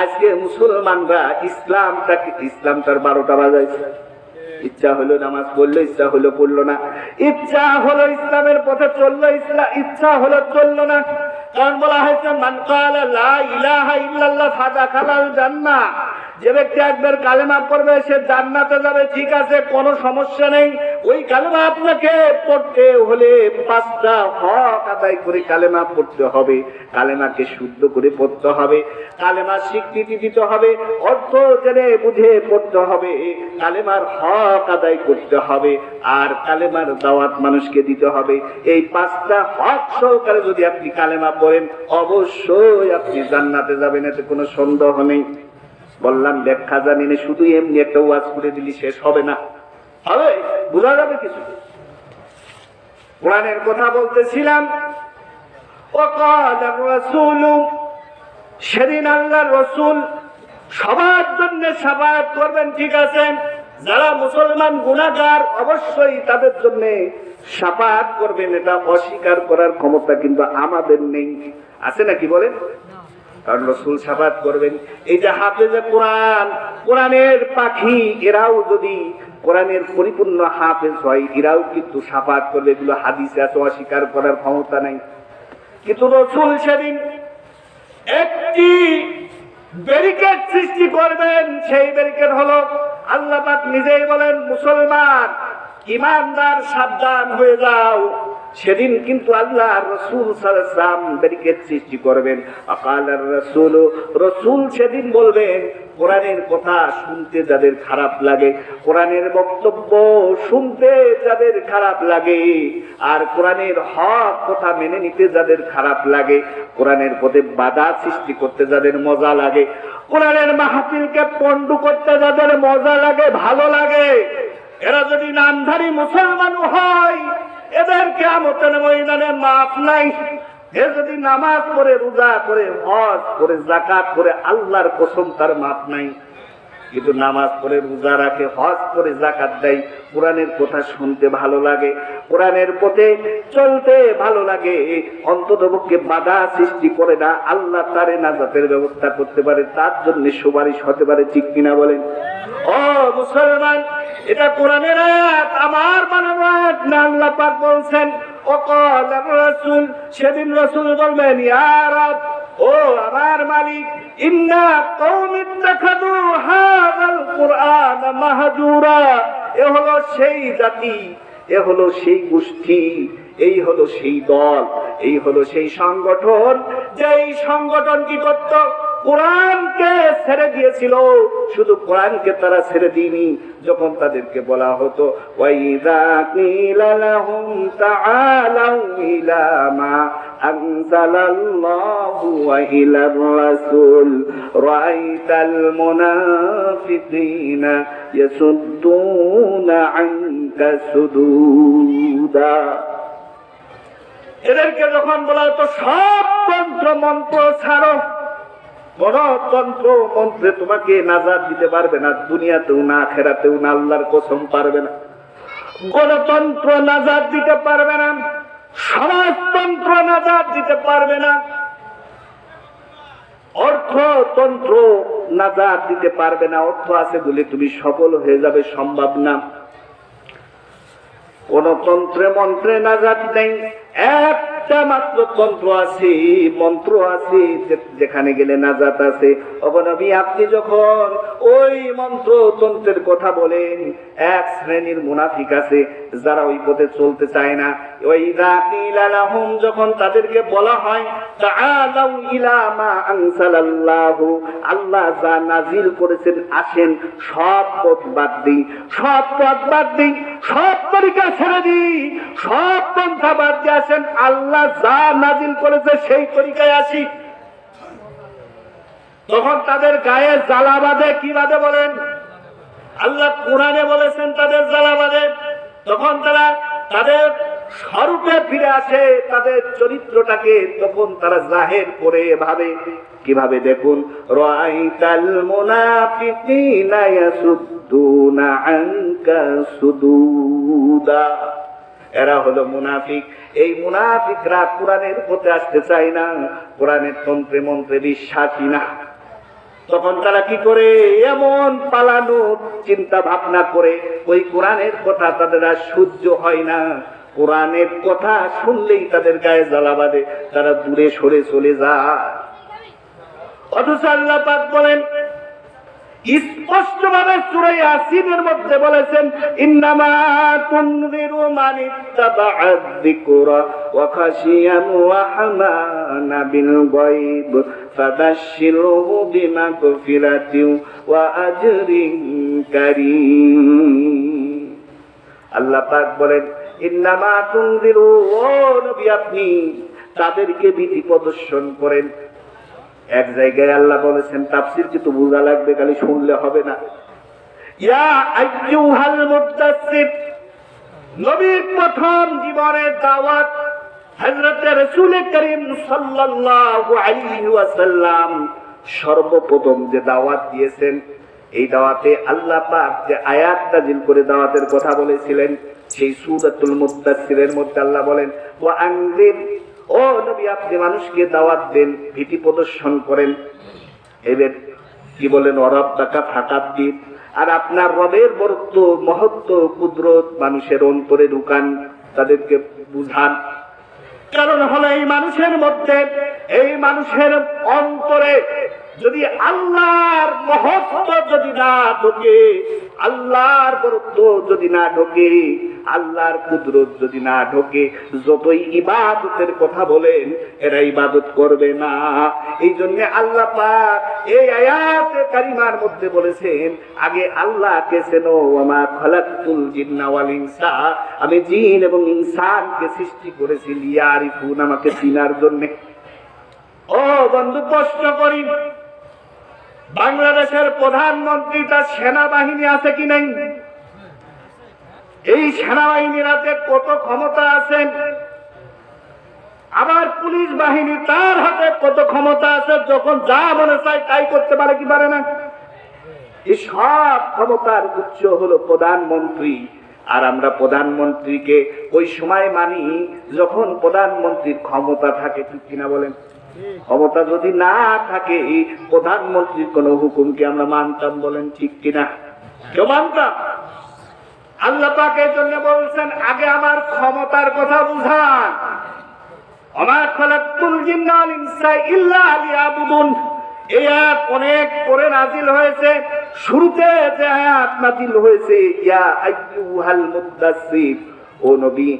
আজকে মুসলমানরা ইসলামটার 12টা বাজাইছে। ইচ্ছা হলো নামাজ পড়লো, ইচ্ছা হলো পড়লো না, ইচ্ছা হলো ইসলামের পথে চললো, ইচ্ছা হলো চললো না। কারণ বলা হয়েছে মান ক্বালা লা ইলাহা ইল্লাল্লাহ ফাদাখালাল জান্নাহ, যে ব্যক্তি একবার কালেমা পড়বে সে জান্নাতে যাবে, ঠিক আছে, কোনো সমস্যা নেই। ওই কালেমা আপনাকে পড়তে হলে 5টা হক আদায় করে কালেমা পড়তে হবে, কালেমাকে শুদ্ধ করে পড়তে হবে, কালেমার স্বীকৃতি দিতে হবে, অর্থ জেনে বুঝে পড়তে হবে, কালেমার হক আদায় করতে হবে, আর কালেমার দাওয়াত মানুষকে দিতে হবে। এই 5টা হক সহকারে যদি আপনি কালেমা পড়েন, অবশ্যই আপনি জান্নাতে যাবেন, এতে কোনো সন্দেহ নেই। বললাম ব্যাখ্যা জানি না, শুধু এমনি একটা ওয়াজ করে দিলি শেষ হবে না, হবে বোঝা যাবে কিছু। কোরআনের কথা বলতেছিলাম। সেদিন আল্লাহর রাসূল সবার জন্য শাফাআত করবেন, ঠিক আছে, যারা মুসলমান গুনাহগার অবশ্যই তাদের জন্য শাফাআত করবেন, এটা অস্বীকার করার ক্ষমতা কিন্তু আমাদের নেই, আছে নাকি বলেন? কারণ রাসূল শাফাআত করবেন। এই যে হাফেজে কোরআন, কোরআনের পাখি, এরাও যদি কোরআনের পরিপূর্ণ হাফেজ হয় এরাও কিন্তু শাফাআত করবে, এগুলো হাদিসে আছে, অস্বীকার করার ক্ষমতা নাই। কিন্তু রাসূল সেদিন একটি ব্যারিকেড সৃষ্টি করবেন, সেই ব্যারিকেড হলো আল্লাহ পাক নিজেই বলেন, মুসলমান ঈমানদার সাবধান হয়ে যাও। সেদিন কিন্তু আল্লাহ রাসূল সাল্লাল্লাহু আলাইহি ওয়াসাল্লাম ব্যারিকেড সৃষ্টি করবেন। আকালার রাসূল, রাসূল সেদিন বলবেন, কোরআনের কথা শুনতে যাদের খারাপ লাগে, কোরআনের বক্তব্য শুনতে যাদের খারাপ লাগে, আর কোরআনের হক কথা মেনে নিতে যাদের খারাপ লাগে, কোরআনের পথে বাধা সৃষ্টি করতে যাদের মজা লাগে, কোরআনের মাহফিলকে পন্ডু করতে যাদের মজা লাগে, ভালো লাগে, এরা যদি নামধারী মুসলমান হয় এদের কিয়ামতের ময়দানে মাফ নাই। এ যদি নামাজ পড়ে, রোজা করে, হজ করে, যাকাত করে, আল্লাহর কসম তার মাফ নাই। কিন্তু নামাজ পড়ে, রোজা রাখে, হজ করে, যাকাত দেয়, কোরআনের কথা শুনতে ভালো লাগে, কোরআনের পথে চলতে ভালো লাগে, অন্ততপক্ষে বাধা সৃষ্টি করে না, আল্লাহ তারে নাজাতের ব্যবস্থা করতে পারে, তার জন্য সুপারিশ হতে পারে, ঠিক কিনা বলেন? ও মুসলমান, এটা কোরআনের আয়াত, আমার বানানো আয়াত না। আল্লাহ পাক বলছেন, ওয়াকাল রাসূল, সেদিন রাসূল বলবেন, ইয়া রাব, ও আমার মালিক, ইন্না কওমি ইত্তাখাযু হাযাল কুরআন মাহজুরা, এ হলো সেই জাতি, এ হলো সেই গোষ্ঠী, এই হলো সেই দল, এই হলো সেই সংগঠন, যেই সংগঠন কি করত? কোরআনকে ছেড়ে দিয়েছিল। শুধু কোরআনকে তারা ছেড়ে দিইনি, যখন তাদেরকে বলা হতো ওয়াইযা কিলা লাহুম তাআলাউ ইলা মা আনজালাল্লাহু ওয়া ইলার রাসূল রাআইতাল মুনাফিকিনা ইয়াসুদ্দুনা আনকা সুদুদা। এদেরকে যখন বলা হতো সব তন্ত্র মন্ত্র ছাড়ো, কোন তন্ত্র মন্ত্রে তোমাকে নাজাত দিতে পারবে না, দুনিয়াতেও না আখিরাতেও না, আল্লাহর কসম পারবে না। কোন তন্ত্র নাজাত দিতে পারবে না, সমাজতন্ত্র নাজাত দিতে পারবে না, অর্থতন্ত্র নাজাত দিতে পারবে না। অর্থ আছে বলে তুমি সফল হয়ে যাবে, সম্ভব না। কোন তন্ত্রে মন্ত্রে নাজাত নেই, একটা মাত্র তন্ত্র আছে, মন্ত্র আছে, যেখানে গেলে নাজাত আছে। নবী, আপনি যখন ওই মন্ত্র তন্ত্রের কথা বলেন, এক শ্রেণীর মুনাফিক আছে যারা ওই পথে চলতে চায় না। ওই রাকিলালাহুম, যখন তাদেরকে বলা হয় তাআলাউ ইলা মা আনসালাল্লাহু, আল্লাহ যা নাজিল করেছেন আসেন, সব পথ বাদ দিই, সব পথ বাদ দিই, সব তরিকা ছেড়ে দিই, সব পন্থা বাদ দিয়ে আসেন, আল্লাহ যা নাজিল করেছে সেই তরিকায় আসি। তখন তাদের গায়ে জ্বালা বাঁধে। কি বাঁধে বলেন? আল্লাহ কোরআনে বলেছেন তাদের জ্বালা বাঁধে। তখন তারা তাদের স্বরূপে ফিরে আসে, তাদের চরিত্রটাকে তখন তারা জাহের করে ভাবে। কিভাবে দেখুন, রাআইতাল মুনাফিকিনা ইয়াসুদ্দুনা আনকা সুদুদা, এরা হলো মুনাফিক। এই মুনাফিকরা কোরআনের পথে আসতে চায় না, কোরআনের তন্ত্রে মন্ত্রে বিশ্বাসী না। তখন তারা কি করে? এমন পালানোর চিন্তা ভাবনা করে, ওই কোরআনের কথা তাদের আর সহ্য হয় না। কোরআনের কথা শুনলেই তাদের গায়ে জ্বালা বাঁধে, তারা দূরে সরে চলে যায়। অথচ আল্লাহ পাক বলেন, স্পষ্টভাবে সূরা ইয়াসিনের মধ্যে বলেছেন, ইন্নামা তুনযিরু মান ইত্তাবা'a যিকরা ওয়া খাশিয়ান রাহমানা বিল গায়ব ফাবাশশিরহু বিমাগফিরাতিন ওয়া আজরিন কারীম। আল্লাহ পাক বলেন, ইন্নামা তুনযিরু, ও নবী আপনি তাদেরকে ভীতি প্রদর্শন করেন। এক জায়গায় আল্লাহ বলেছেন, তাফসীর কিন্তু বোঝা লাগবে, খালি শুনলে হবে না। ইয়া আইয়ুহাল মুদাসসির, নবীর প্রথম জীবনের দাওয়াত হযরত রাসূল করিম সাল্লাল্লাহু আলাইহি ওয়াসাল্লাম সর্বপ্রথম যে দাওয়াত দিয়েছেন, এই দাওয়াতে আল্লাহ পাক যে আয়াত নাযিল করে দাওয়াতের কথা বলেছিলেন, সেই সূরাতুল মুদাসসিরের মধ্যে আল্লাহ বলেন, ওয়া আনজির, ও নবী আপনি মানুষকে দাওয়াত দেন, ভীতি প্রদর্শন করেন। এবার কি বলেন, ওয়ারাব্বাকা ফাকাব্বির, আর আপনার রবের বরত্ব, মহত্ব, কুদরত মানুষের অন্তরে ঢুকান, তাদেরকে বুঝান। কারণ হলো এই মানুষের মধ্যে, এই মানুষের অন্তরে যদি আল্লাহর মহত্ব যদি না ঢোকে, আল্লাহর বরত্ব যদি না ঢোকে, আল্লাহর কুদরত যদি না ঢোকে, যতই ইবাদতের কথা বলেন এরা ইবাদত করবে না। এই জন্য আল্লাহ পাক এই আয়াতে কারিমার মধ্যে বলেছেন, আগে আল্লাহকে চেনো, ওয়া খালাকতুল জিন্না ওয়াল ইনসা, আমি জিন এবং ইনসানকে সৃষ্টি করেছি লিয়ারিফুন, আমাকে চিনার জন্য। ও বন্ধু, প্রশ্ন করি, বাংলাদেশের প্রধানমন্ত্রী তার সেনাবাহিনী আছে কি নাই? এই সেনাবাহিনীর হাতে কত ক্ষমতা আছে? আবার পুলিশ বাহিনী, তার হাতে কত ক্ষমতা আছে, যখন যা মনে চায় তাই করতে পারে কি পারে না? এই সব ক্ষমতার উৎস হলো প্রধানমন্ত্রী। আর আমরা প্রধানমন্ত্রীকে ওই সময় মানি যখন প্রধানমন্ত্রীর ক্ষমতা থাকে, ঠিক কিনা বলেন? ক্ষমতা যদি না থাকে, প্রধানমন্ত্রীর কোন হুকুমকে আমরা মানতাম বলেন, ঠিক কিনা? কেউ মানতাম? আল্লাহ পাক এই জন্য বলছেন, আগে আমার ক্ষমতার কথা বুঝান। ওয়া খালাকতুল জিন্না ওয়াল ইনসা ইল্লা লিয়াবুদুন, এই আয়াত অনেক পরে নাজিল হয়েছে। শুরুতে যে আয়াত নাজিল হয়েছে, ইয়া আইয়ুহাল মুদাসসির, ও নবী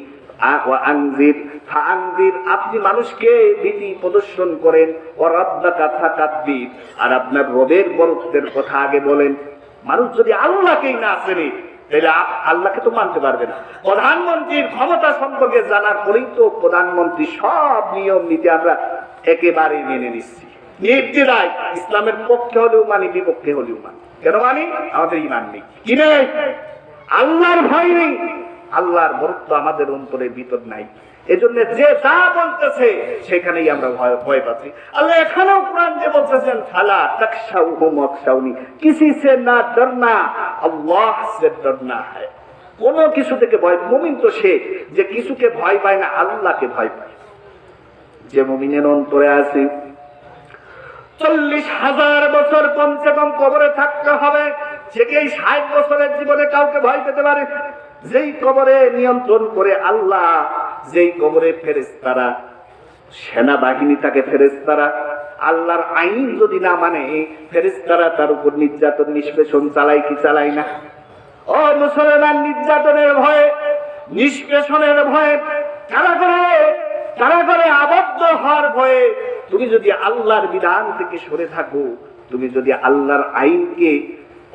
ওয়া আনজির ফাআনজির, আপনি মানুষকে ভীতি প্রদর্শন করেন, ওয়া রাব্বাকা ফাকাব্বির, আর আপনার রবের বরত্বের কথা আগে বলেন। মানুষ যদি আল্লাহকেই না চেনে, তাহলে আল্লাহকে তো মানতে পারবে না। প্রধানমন্ত্রীর ক্ষমতা সম্পর্কে জানার পরেই তো প্রধানমন্ত্রী সব নিয়ম নীতি আমরা একেবারেই মেনে নিচ্ছি নির্দ্বিধায়। ইসলামের পক্ষে হলেও মানি, বিপক্ষে হলেও মানি। কেন মানি? আমাদের ঈমান নেই, কি নেই? আল্লাহর ভয় নেই, আল্লাহর বরত্ব আমাদের অন্তরের ভিতর নাই। এজন্য যে যা বলতেছে সেখানেই আমরা ভয় পাচ্ছি। আল্লাহ এখানেও কোরআন যে বলতেছেন, ফালা তাকশাউহুম ওয়াকশাউনি, কিসি সে না ডরনা, আল্লাহ সে ডরনা হ্যায়। কোন কিছু থেকে ভয়, মুমিন তো সে যে কিছুকে ভয় পায় না, আল্লাহকে ভয় পায়। যে মুমিনের অন্তরে আছে 40,000 বছর কমসে কম কবরে থাকতে হবে, সে কি 60 বছরের জীবনে কাউকে ভয় পেতে পারে? যেই কবরে নিয়ন্ত্রণ করে আল্লাহ, যেই কবরে ফেরেশতারা, সেনাবাহিনী থাকে ফেরেশতারা, আল্লাহর আইন যদি না মানে, ফেরেশতারা তার উপর নির্যাতন নিষ্পেষণ চালায় কি চালায় না? ও মুসলমান, নির্যাতনের ভয়ে, নিষ্পেষণের ভয়ে, কারাগারে আবদ্ধ হওয়ার ভয়ে তুমি যদি আল্লাহর বিধান থেকে সরে থাকো, তুমি যদি আল্লাহর আইনকে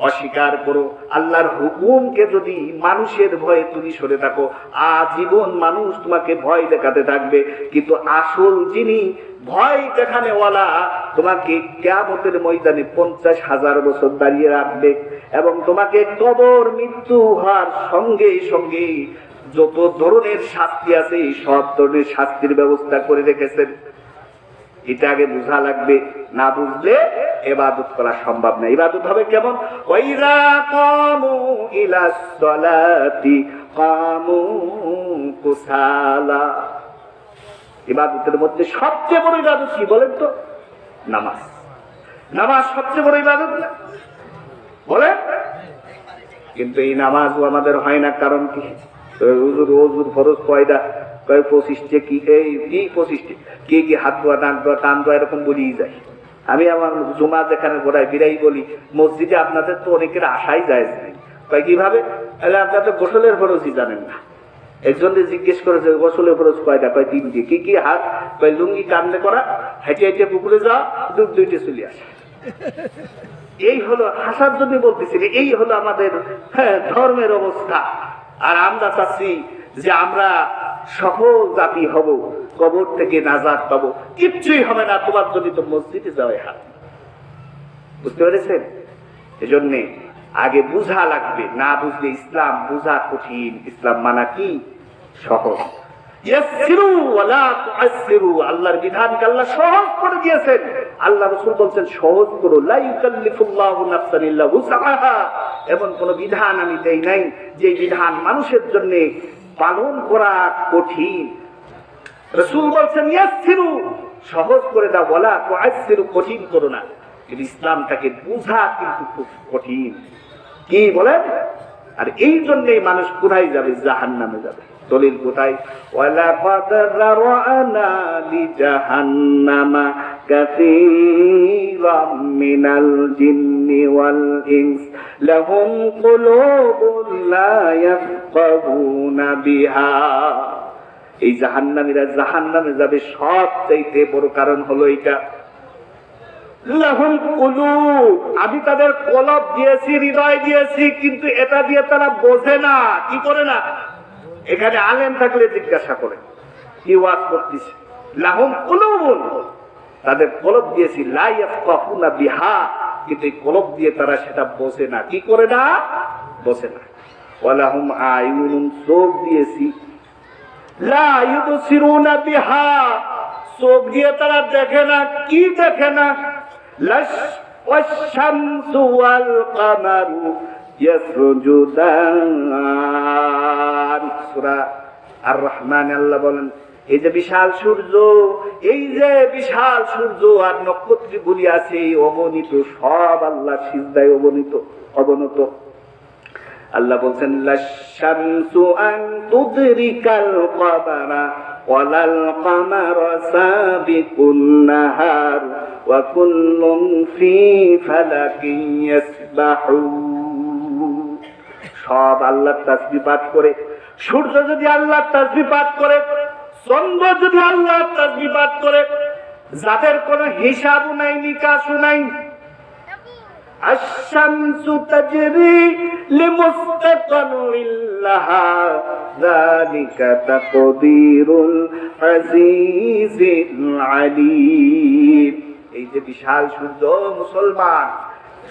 অস্বীকার করো, আল্লাহর হুকুমকে যদি মানুষের ভয়ে তুমি সরে থাকো, আজীবন মানুষ তোমাকে ভয় দেখাতে থাকবে। কিন্তু আসল যিনি ভয় দেখানেওয়ালা, তোমাকে কিয়ামতের ময়দানে 50,000 বছর দাঁড়িয়ে রাখবে, এবং তোমাকে কবর মৃত্যু হওয়ার সঙ্গে সঙ্গে যত ধরনের শাস্তি আছে, সব ধরনের শাস্তির ব্যবস্থা করে রেখেছেন। এটা আগে বুঝা লাগবে, না বুঝলে ইবাদত করা সম্ভব না। ইবাদত হবে কেমন? ওয়াইযা কামু ইলাস সালাতি কামু কুসালা। ইবাদতের মধ্যে সবচেয়ে বড় ইবাদত কি বলেন তো? নামাজ। নামাজ সবচেয়ে বড় ইবাদত না বলে? কিন্তু এই নামাজও আমাদের হয় না। কারণ কি? ওজুর ফরজ কয়টা? 25টা। কি এই 25টা? কি হাত ধোয়া, নাক ধোয়া, কান ধোয়া, এরকম বলেই যায়। আমি আমার জুমা যেখানে ঘোরাই বিরাই বলি, মসজিদে আপনাদের তো অনেকের আশাই যায় নাই। কিভাবে? আপনার তো গোসলের ফরজই জানেন না। একজনকে জিজ্ঞেস করেছে, গোসলের ফরজ কয়টা? 3টে। কি হাত? লুঙ্গি কামড়ে করা, হেঁটে হেঁটে পুকুরে যাওয়া, 2টে চলে আসে। এই হলো, হাসার জন্য বলতেছি, এই হলো আমাদের ধর্মের অবস্থা। আর আমরা চাচ্ছি যে আমরা সহজ জাতি হব, কবর থেকে নাজাত পাবো, কিচ্ছুই হবে না তোমার যদি তো মসজিদে যাওয়াই হাত। বুঝতে পেরেছেন? এজন্যে আগে বুঝা লাগবে, না বুঝলে ইসলাম বুঝা কঠিন, ইসলাম মানা কি সহজ। ইয়াসসিরু ওয়ালা তুআসসিরু, আল্লাহর বিধানকে আল্লাহ সহজ করে দিয়েছেন। আল্লাহ রাসূল বলেন সহজ করো, লা ইউকাল্লিফুল্লাহু নাফসান ইল্লা উসআহা। এমন কোন বিধান আমি দেই নাই যে বিধান মানুষের জন্য পালন করা কঠিন। রাসূল বলেন ইয়াসসিরু, সহজ করে দাও, ওয়ালা তুআসসিরু, কঠিন করো না। কিন্তু ইসলামটাকে বুঝা কিন্তু খুব কঠিন। কি বলেন? আর এই জন্যই মানুষ কোথায় যাবে? জাহান্নামে যাবে। দলিল কোথায়? ওয়ালাকাদ রাআনা লিজাহান্নামা কাসীরাম মিনাল জিন্নি ওয়াল ইনস লাহুম কুলুবুন লা ইয়াফকাহুনা বিহা। এই জাহান্নামীরা জাহান্নামে যাবে সবচাইতে বড় কারণ হলো এটা। লাহুম কুলুব, আমি তাদের কলব দিয়েছি, হৃদয় দিয়েছি, কিন্তু এটা দিয়ে তারা বোঝে না। কি করে না? এখানে আলেম থাকলে জিজ্ঞাসা করে কি ওয়াজ করতেছে। লাহুম কুলুবুন, তাদের কলব দিয়েছি, লা ইয়াফকাহুনা বিহা, কিন্তু এই কলব দিয়ে তারা সেটা বোঝে না। কি করে না? বোঝে না। ওয়ালাহুম আয়ুনুন, চোখ দিয়েছি, লা ইউবসিরুনা বিহা, চোখ দিয়ে তারা দেখে না। কি দেখে না? ওয়াশ-শামসু ওয়াল কামারু ইয়াসজুদান। সূরা আর রহমান আল্লাহ বলেন এই যে বিশাল সূর্য, এই যে বিশাল সূর্য আর নক্ষত্রগুলি আছে অগণিত, সব আল্লাহ সিজদায় অবনত। আল্লাহ বলছেন লাশ-শামসু আন তুদরিকাল কামারা ওয়ালাল কামারু সাবিকুন নাহার ওয়া কুল্লুন ফি ফালাকিন ইয়াসবাহুন। সব আল্লাহর তাসবিহ পাঠ করে। সূর্য যদি আল্লাহর তাসবিহ পাঠ করে, চন্দ্র যদি আল্লাহর তাসবিহ পাঠ করে, যাদের কোনো হিসাবও নাই, নিকাশও নাই। আশ-শামসু তাজরি লিমুস্তাকারিন লাহা যালিকা তাকদীরুল আজিজিল আলীম। এই যে বিশাল সূর্য, মুসলমান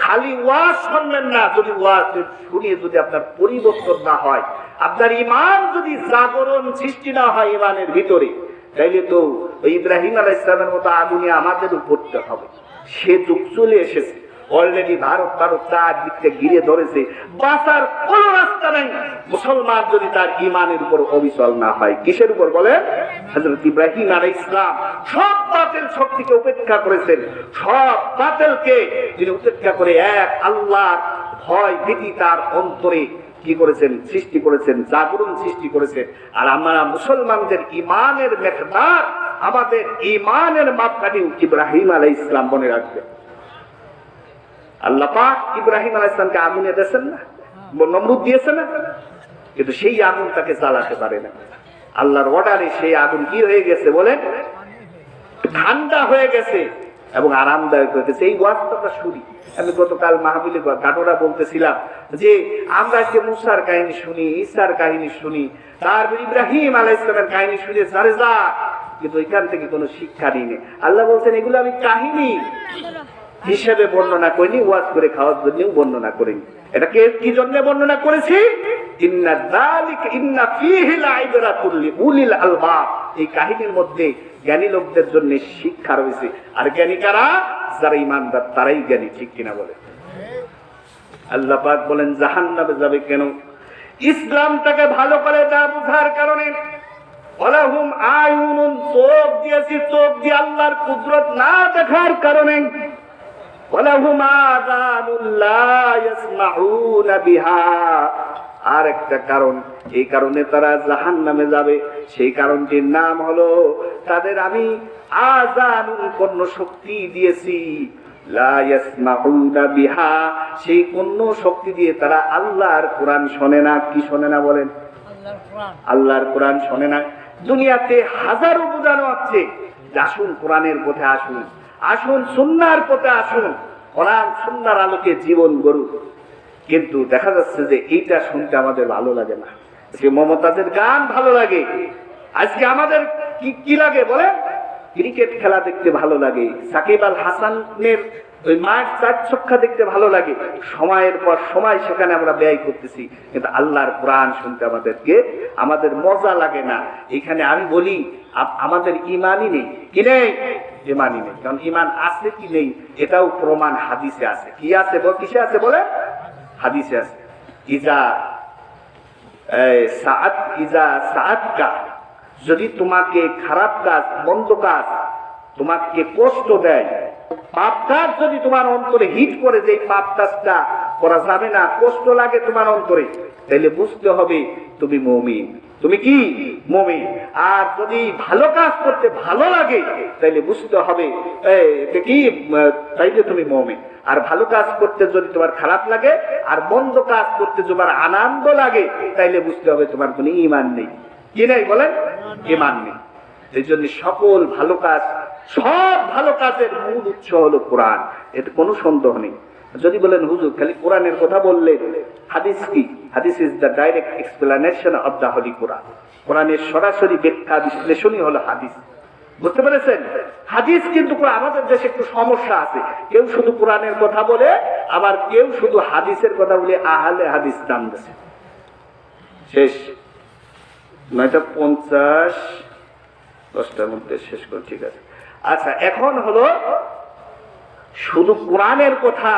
খালি ওয়াজ শুনবেন না, যদি ওয়াজ শুনিয়ে যদি আপনার পরিবর্তন না হয়, আপনার ঈমান যদি জাগরণ সৃষ্টি না হয় ঈমানের ভিতরে, তাইলে তো ওই ইব্রাহিম আলাইহিস সালামের মতো আগুনে আমাদেরও পড়তে হবে। সে যুগ চলে এসেছে, অলরেডি ভারত চারদিক থেকে ঘিরে ধরেছে, বাঁচার কোন রাস্তা নাই মুসলমান যদি তার ঈমানের উপর অবিচল না হয়। কিসের উপর বলেন? হযরত ইব্রাহিম আলাইহিস সালাম সব বাতিল শক্তিকে উপেক্ষা করেছেন, সব বাতিলকে তিনি উপেক্ষা করে এক আল্লাহর ভয় ভীতি তার অন্তরে কি করেছেন? সৃষ্টি করেছেন, জাগরণ সৃষ্টি করেছেন। আর আমরা মুসলমানদের ঈমানের মেকদার, আমাদের ঈমানের মাপকাঠি ইব্রাহিম আলাইহিস সালাম মনে রাখবেন। আল্লাহ পাক ইব্রাহিম আলাইহিস সালামকে আগুনে দিয়েছেন না, নমরুদ দিয়েছেন না, কিন্তু সেই আগুন তাকে জ্বালাতে পারে না। আল্লাহর অর্ডারে সেই আগুন কি হয়ে গেছে বলেন? ঠান্ডা হয়ে গেছে এবং আরামদায়ক হয়ে গেছে। এই ওয়াজটা শুনি আমি গতকাল মাহফিলে ঘটনা বলতেছিলাম যে আমরা যে মুসার কাহিনী শুনি, ঈসার কাহিনী শুনি, তারপর ইব্রাহিম আলাইহিস সালামের কাহিনী শুনে সারে যা, কিন্তু এখান থেকে কোনো শিক্ষা নিই। আল্লাহ বলছেন এগুলো আমি কাহিনী হিসেবে বর্ণনা করিনি, ওয়াজ করে খাওয়ার জন্য বর্ণনা করিনি। এটাকে কি জন্য বর্ণনা করেছি? ইন্না যালিকা ইন্না ফীহি লাইবরাতুল লিউলিল আলবাব। এই কাহিনীর মধ্যে জ্ঞানী লোকদের জন্য শিক্ষা রয়েছে। আর জ্ঞানী কারা? যারা ঈমানদার, তারাই জ্ঞানী। ঠিক কিনা বলে? আল্লাহ পাক বলেন জাহান্নামে যাবে কেন? ইসলামটাকে ভালো করে না বুঝার কারণে। ওয়ালাহুম আয়ুনুন, চোখ দিয়েছি, চোখ দিয়ে আল্লাহর কুদরত না দেখার কারণে। ওয়ালাহুম আযানুন লা ইয়াসমাউনা বিহা, আর একটা কারণ, এই কারণে তারা জাহান্নামে যাবে। সেই কারণটির নাম হলো তাদের আমি আযানুন, কর্ণ শক্তি দিয়েছি, লা ইয়াসমাউনা বিহা, সেই কর্ণ শক্তি দিয়ে তারা আল্লাহর কোরআন শোনে না। কি শোনে না বলেন? আল্লাহর কোরআন শোনে না। দুনিয়াতে হাজারো বোঝানো হচ্ছে আসুন কোরআনের পথে আসুন, আসুন সুন্নাহর পথে আসুন, কোরআন সুন্নাহর আলোকে জীবন গড়ুন। কিন্তু দেখা যাচ্ছে যে এইটা শুনতে আমাদের ভালো লাগে না। যে মমতাজের গান ভালো লাগে, আজকে আমাদের কি লাগে বলে? ক্রিকেট খেলা দেখতে ভালো লাগে, সাকিব আল হাসানের ওই মাঠ চার ছক্কা দেখতে ভালো লাগে, সময়ের পর সময় সেখানে আমরা ব্যয় করতেছি, কিন্তু আল্লাহর কোরআন শুনতে আমাদের মজা লাগে না। এখানে আমি বলি আমাদের ইমানই নেই। কি নেই? ইমানই নেই। কারণ ইমান আছে কি নেই এটাও প্রমাণ হাদিসে আছে। কি আছে? কিসে আছে বলে? হাদিসে আছে। যদি তোমাকে খারাপ কাজ, মন্দ কাজ তোমাকে কষ্ট দেয়, পাপ কাজ যদি তোমার অন্তরে হিট করে, যে পাপ কাজটা করা যাবে না, কষ্ট লাগে তোমার অন্তরে, তাহলে বুঝতে হবে তুমি মুমিন। তুমি কি? মুমিন। আর যদি ভালো কাজ করতে ভালো লাগে তাইলে বুঝতে হবে কি, তাইলে তুমি মুমিন। আর ভালো কাজ করতে যদি তোমার খারাপ লাগে আর মন্দ কাজ করতে তোমার আনন্দ লাগে, তাইলে বুঝতে হবে তোমার কোনো ঈমান নেই। কি নেই বলেন? ঈমান নেই। এই জন্য সকল ভালো কাজ, সব ভালো কাজের মূল উৎস হলো কোরআন, এতে কোনো সন্দেহ নেই। যদি বলেন হুজুর খালি কোরআনের কথা বললেন, হাদিস কি? Hadith is the direct explanation of the holy Quran. কোরআনের সরাসরি ব্যাখ্যা বিশ্লেষণই হলো হাদিস। বুঝতে পেরেছেন? হাদিস কিন্তু আমাদের দেশে একটু সমস্যা আছে, কেউ শুধু কোরআনের কথা বলে, আবার কেউ শুধু হাদিসের কথা বলে আহলে হাদিস নাম দেয়। শেষ 9:50, 10টার মধ্যে শেষ করে, ঠিক আছে। আচ্ছা, এখন হলো শুধু কোরআনের কথা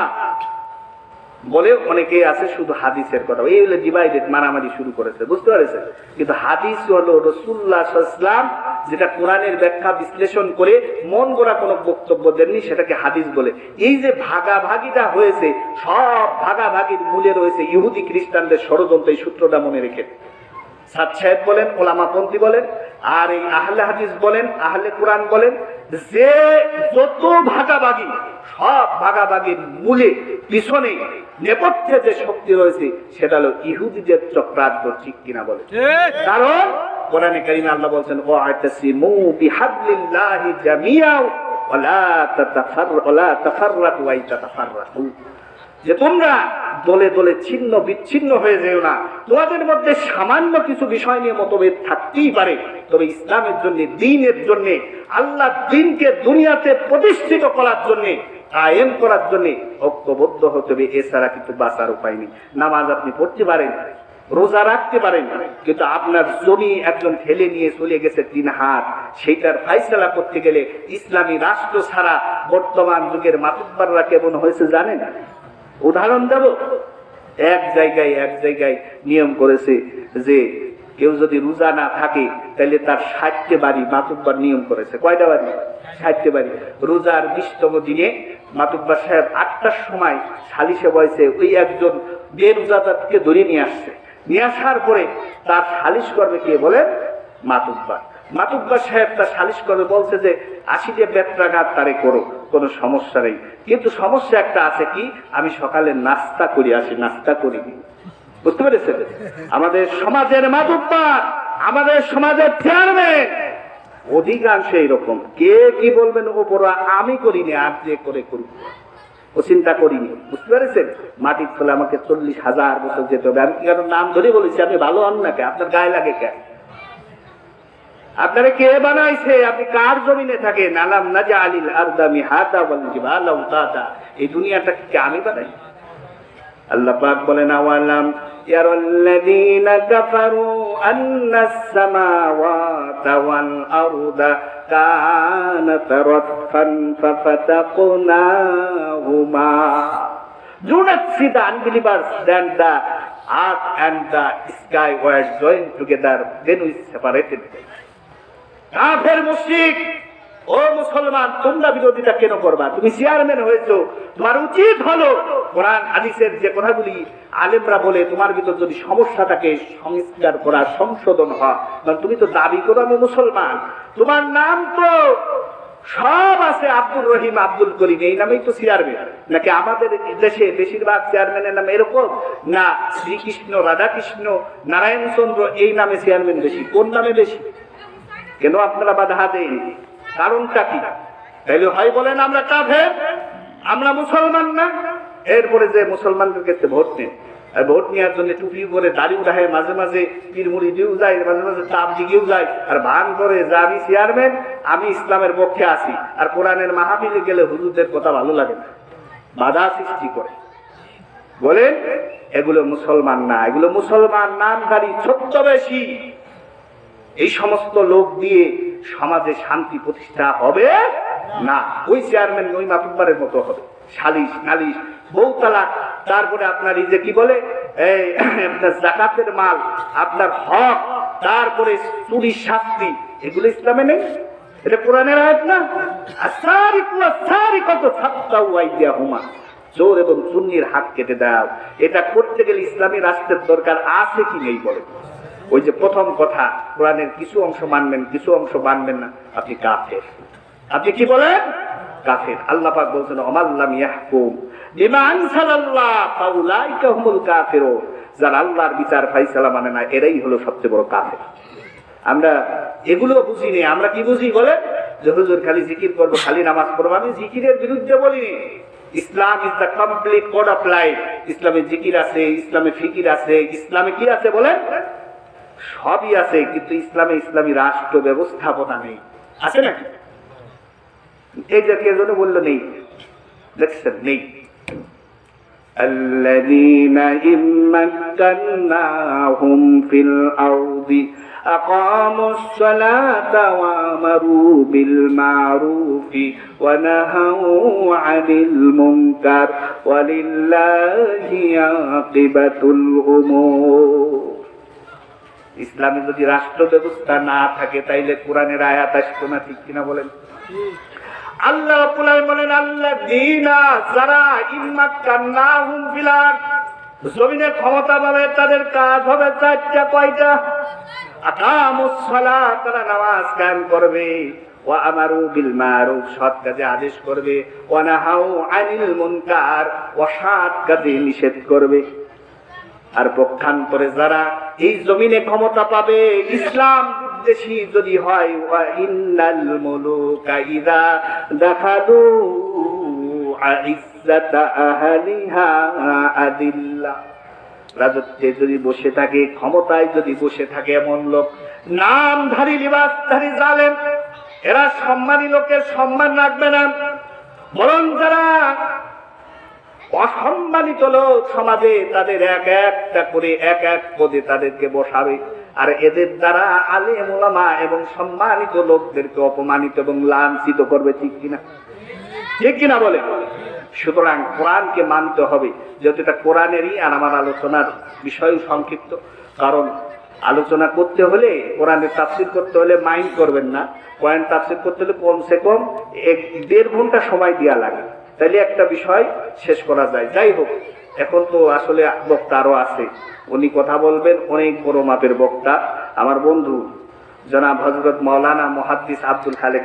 বলে অনেকে আছে শুধু হাদিসের কথা, এই হলো ডিভাইডেড, মারামারি শুরু করেছে। বুঝতে পারছেন? কিন্তু হাদিস হলো রাসূলুল্লাহ সাল্লাল্লাহু আলাইহি ওয়াসাল্লাম যেটা কোরআনের ব্যাখ্যা বিশ্লেষণ করে মন গড়া কোনো বক্তব্য দেননি, সেটাকে হাদিস বলে। এই যে ভাগাভাগিটা হয়েছে, সব ভাগাভাগির মূলে রয়েছে ইহুদি খ্রিস্টানদের ষড়যন্ত্র। এই সূত্রটা মনে রেখে, সাদ সাহেব বলেন, ওলামাপন্থী বলেন, আর এই আহলে হাদিস বলেন, আহলে কোরআন বলেন, যে যত ভাগাভাগি, সব ভাগাভাগির মূলে, পিছনে, নেপথ্যে যে শক্তি রয়েছে সেটা হলো ইহুদিদের চক্রান্ত। ঠিক কিনা বলে? কারণ কোরআনে কারিমে আল্লাহ বলছেন, ওয়াতাসিমু বিহাবলিল্লাহি জামিআ ওয়ালা তাতাফাররাকু ওয়া তাতাফাররাকু, যে তোমরা দলে দলে ছিন্ন বিচ্ছিন্ন হয়ে যেও না। তোমাদের মধ্যে সামান্য কিছু বিষয় নিয়ে মতভেদ থাকতেই পারে, তবে ইসলামের জন্য, দ্বীনের জন্য, আল্লাহ দ্বীনকে দুনিয়াতে প্রতিষ্ঠিত করার জন্য, কায়েম করার জন্য ঐক্যবদ্ধ হতে হবে। এছাড়া কিন্তু বাঁচার উপায় নেই। নামাজ আপনি পড়তে পারেন, রোজা রাখতে পারেন, কিন্তু আপনার জমি একজন ঠেলে নিয়ে চলে গেছে 3 হাত, সেইটার ফাইসলা করতে গেলে ইসলামী রাষ্ট্র ছাড়া বর্তমান যুগের মাতুব্বাররা কেমন হয়েছে জানেন? উদাহরণ দেব, এক জায়গায় নিয়ম করেছে যে কেউ যদি রোজা না থাকে তাহলে তার 60টে বাড়ি, মাতুব্বার নিয়ম করেছে। কয়টা বাড়ি? 60টে বাড়ি। রোজার 20তম দিনে মাতুব্বার সাহেব 8টার সময় সালিশে বসে ওই একজন বেরোজাদারকে ধরে নিয়ে আসছে। নিয়ে আসার পরে তার সালিশ করবে কে বলে? মাতুব্বার। মাতুব্বার সাহেব তার সালিশ করবে, বলছে যে 80টে বেত্রাঘাত তারে করো, কোনো সমস্যা নেই, কিন্তু সমস্যা একটা আছে, কি? আমি সকালে নাস্তা করে আসি, নাস্তা করিনি। বুঝতে পেরেছেন? আমাদের সমাজের মাতুব্বার, আমাদের সমাজের চেয়ারম্যান অধিকাংশ এইরকম। কে কি বলবেন ওপরা, আমি করিনি, আর যে করে করুক, ও চিন্তা করিনি। বুঝতে পেরেছেন? মাটির তলে আমাকে 40,000 বছর যেতে হবে। আমি কেন নাম ধরে বলেছি? আপনি ভালো হন না কে? আপনার গায়ে লাগে কে? আপনারা কে বানাইছে? আপনি কার জমিনে থাকেন? আলাম নাজআলিল আরদা মিহাদা ওয়াল জিবালা উতাদা, এই দুনিয়াটাকে কি আমি বানাই? আল্লাহ পাক বলেন, আওয়ালাম ইয়ারাল্লাযীনা কাফারু আন্নাস সামাওয়াতা ওয়াল আরদা কানাত রাতফান ফাফাতাকনাহুমা। Do not see the unbelievers, then the earth and the sky were joined together, then we separated them. কাফের মুশরিক, ও মুসলমান, তোমরা বিরোধিতা কেন করবা? তুমি চেয়ারম্যান হয়েছো, তোমার উচিত হলো কোরআন হাদিসের যে কথাগুলি আলেমরা বলে, তোমার ভিতর যদি সমস্যা থাকে সংস্কার করা, সংশোধন হয়। কারণ তুমি তো দাবি করো আমি মুসলমান, তোমার নাম তো সব আছে আব্দুর রহিম, আব্দুল করিম, এই নামেই তো চেয়ারম্যান। নাকি আমাদের দেশে বেশিরভাগ চেয়ারম্যানের নাম এরকম না? শ্রীকৃষ্ণ, রাধাকৃষ্ণ, নারায়ণ চন্দ্র, এই নামে চেয়ারম্যান বেশি। কোন নামে বেশি? কেন আপনারা বাধা দেন? কারণটা কি? তাইলে হয় বলেন আমরা কাফের, আমরা মুসলমান না। এরপরে যে মুসলমানদের ক্ষেত্রে ভোট নেন, আর ভোট নেওয়ার জন্য টুপি পরে দাড়ি উঠায়, মাঝে মাঝে পীরমুড়ি দিয়েও যায়, মাঝে মাঝে তাপ দিকেও যায়, আর ভান করে যে আমি চেয়ারম্যান, আমি ইসলামের পক্ষে আছি, আর কোরআনের মাহফিলে গেলে হুজুরদের কথা ভালো লাগে না, বাধা সৃষ্টি করে। বলেন এগুলো মুসলমান না, এগুলো মুসলমান নামধারী ছদ্মবেশী। এই সমস্ত লোক দিয়ে সমাজে শান্তি প্রতিষ্ঠা হবে না। ওই চেয়ারম্যান ওই মাতুব্বারের মতো হবে, সালিশ নালিশ, বউ তালাক, তারপরে আপনার এই যে কি বলে এই আপনার যাকাতের মাল, আপনার হক, তারপরে চুরির শাস্তি, এগুলো ইসলামে নেই। এটা কোরআনের আয়াত না? আসারিকু আসারিকাতু ফাক্তাউ আইদিয়াহুমা, চোর এবং চুন্নির হাত কেটে দাও। এটা করতে গেলে ইসলামী রাষ্ট্রের দরকার আছে কি নেই বলে? ওই যে প্রথম কথা, কোরআনের কিছু অংশ মানবেন, কিছু অংশ মানবেন না, আপনি কাফের। আপনি কি বলেন? কাফের। আল্লাহ পাক বলছেন ওমাল্লাম ইয়াহকুম বিমা আনজালাল্লাহ ফাউলাইকা হুমুল কাফিরুন, যারা আল্লাহর বিচার ফাইসালা মানে না, এরাই হলো সবচেয়ে বড় কাফের। আমরা এগুলো বুঝিনি। আমরা কি বুঝি বলেন? যে হুজুর খালি জিকির করবো, খালি নামাজ পড়বো। আমি জিকিরের বিরুদ্ধে বলিনি। Islam is the complete code of life. ইসলামে জিকির আছে, ইসলামে ফিকির আছে, ইসলামে কি আছে বলেন? সবই আছে, কিন্তু ইসলামে ইসলামী রাষ্ট্র ব্যবস্থাপনা নেই। আছে নাকি? এই যে কে যেন বললো নেই, দেখছেন নেই। الذين إن مكناهم في الأرض أقاموا الصلاة وأمروا بالمعروف ونهوا عن المنكر ولله عاقبة الأمور। ইসলামে যদি রাষ্ট্র ব্যবস্থা না থাকে তাইলে কোরআনের আয়াত আসতো না, ঠিক কিনা বলেন? আল্লাহ রাব্বুল আলামিন বলেন আল্লাযীনা যারা ইম্মাক্কান্নাহুম ফিল আরদ, জমিনে ক্ষমতা পাবে, তাদের কাজ হবে চারটা। কয়টা? আকামুস সালাত, তারা নামাজ কায়েম করবে, ওয়া আমারু বিল মারুফ, সৎ কাজে আদেশ করবে, ওয়া নাহাউ আনিল মুনকার, অসৎ কাজে নিষেধ করবে। আর পক্ষান্তরে যারা এই জমিনে ক্ষমতা পাবে, ইসলাম বিদ্বেষী যদি হয়, ওয়া ইন্নাল মুলুকা ইযা দাখালু আইজ্জাতা আহলিহা আদিল্লা, রাজত্বে যদি বসে থাকে, ক্ষমতায় যদি বসে থাকে এমন লোক, নামধারী লিবাসধারী জালেম, এরা সম্মানী লোকের সম্মান রাখবে না, বরং যারা অসম্মানিত লোক সমাজে, তাদের এক একটা করে এক এক পদে তাদেরকে বসাবে। আর এদের দ্বারা আলেম ওলামা এবং সম্মানিত লোকদেরকে অপমানিত এবং লাঞ্ছিত করবে। ঠিক কিনা? ঠিক কিনা বলে? সুতরাং কোরআনকে মানতে হবে, যেহেতু এটা কোরআনেরই। আর আমার আলোচনার বিষয় সংক্ষিপ্ত, কারণ আলোচনা করতে হলে, কোরআনের তাফসীর করতে হলে মাইন্ড করবেন না, কোরআন তাফসীর করতে হলে কমসে কম 1-1.5 ঘন্টা সময় দেওয়া লাগে, তাইলে একটা বিষয় শেষ করা যায়। যাই হোক, এখন তো আসলে বক্তা আরো আছে, উনি কথা বলবেন, অনেক বড় মাপের বক্তা, আমার বন্ধু জনাব হযরত মাওলানা মুহাদ্দিস আব্দুল খালেক।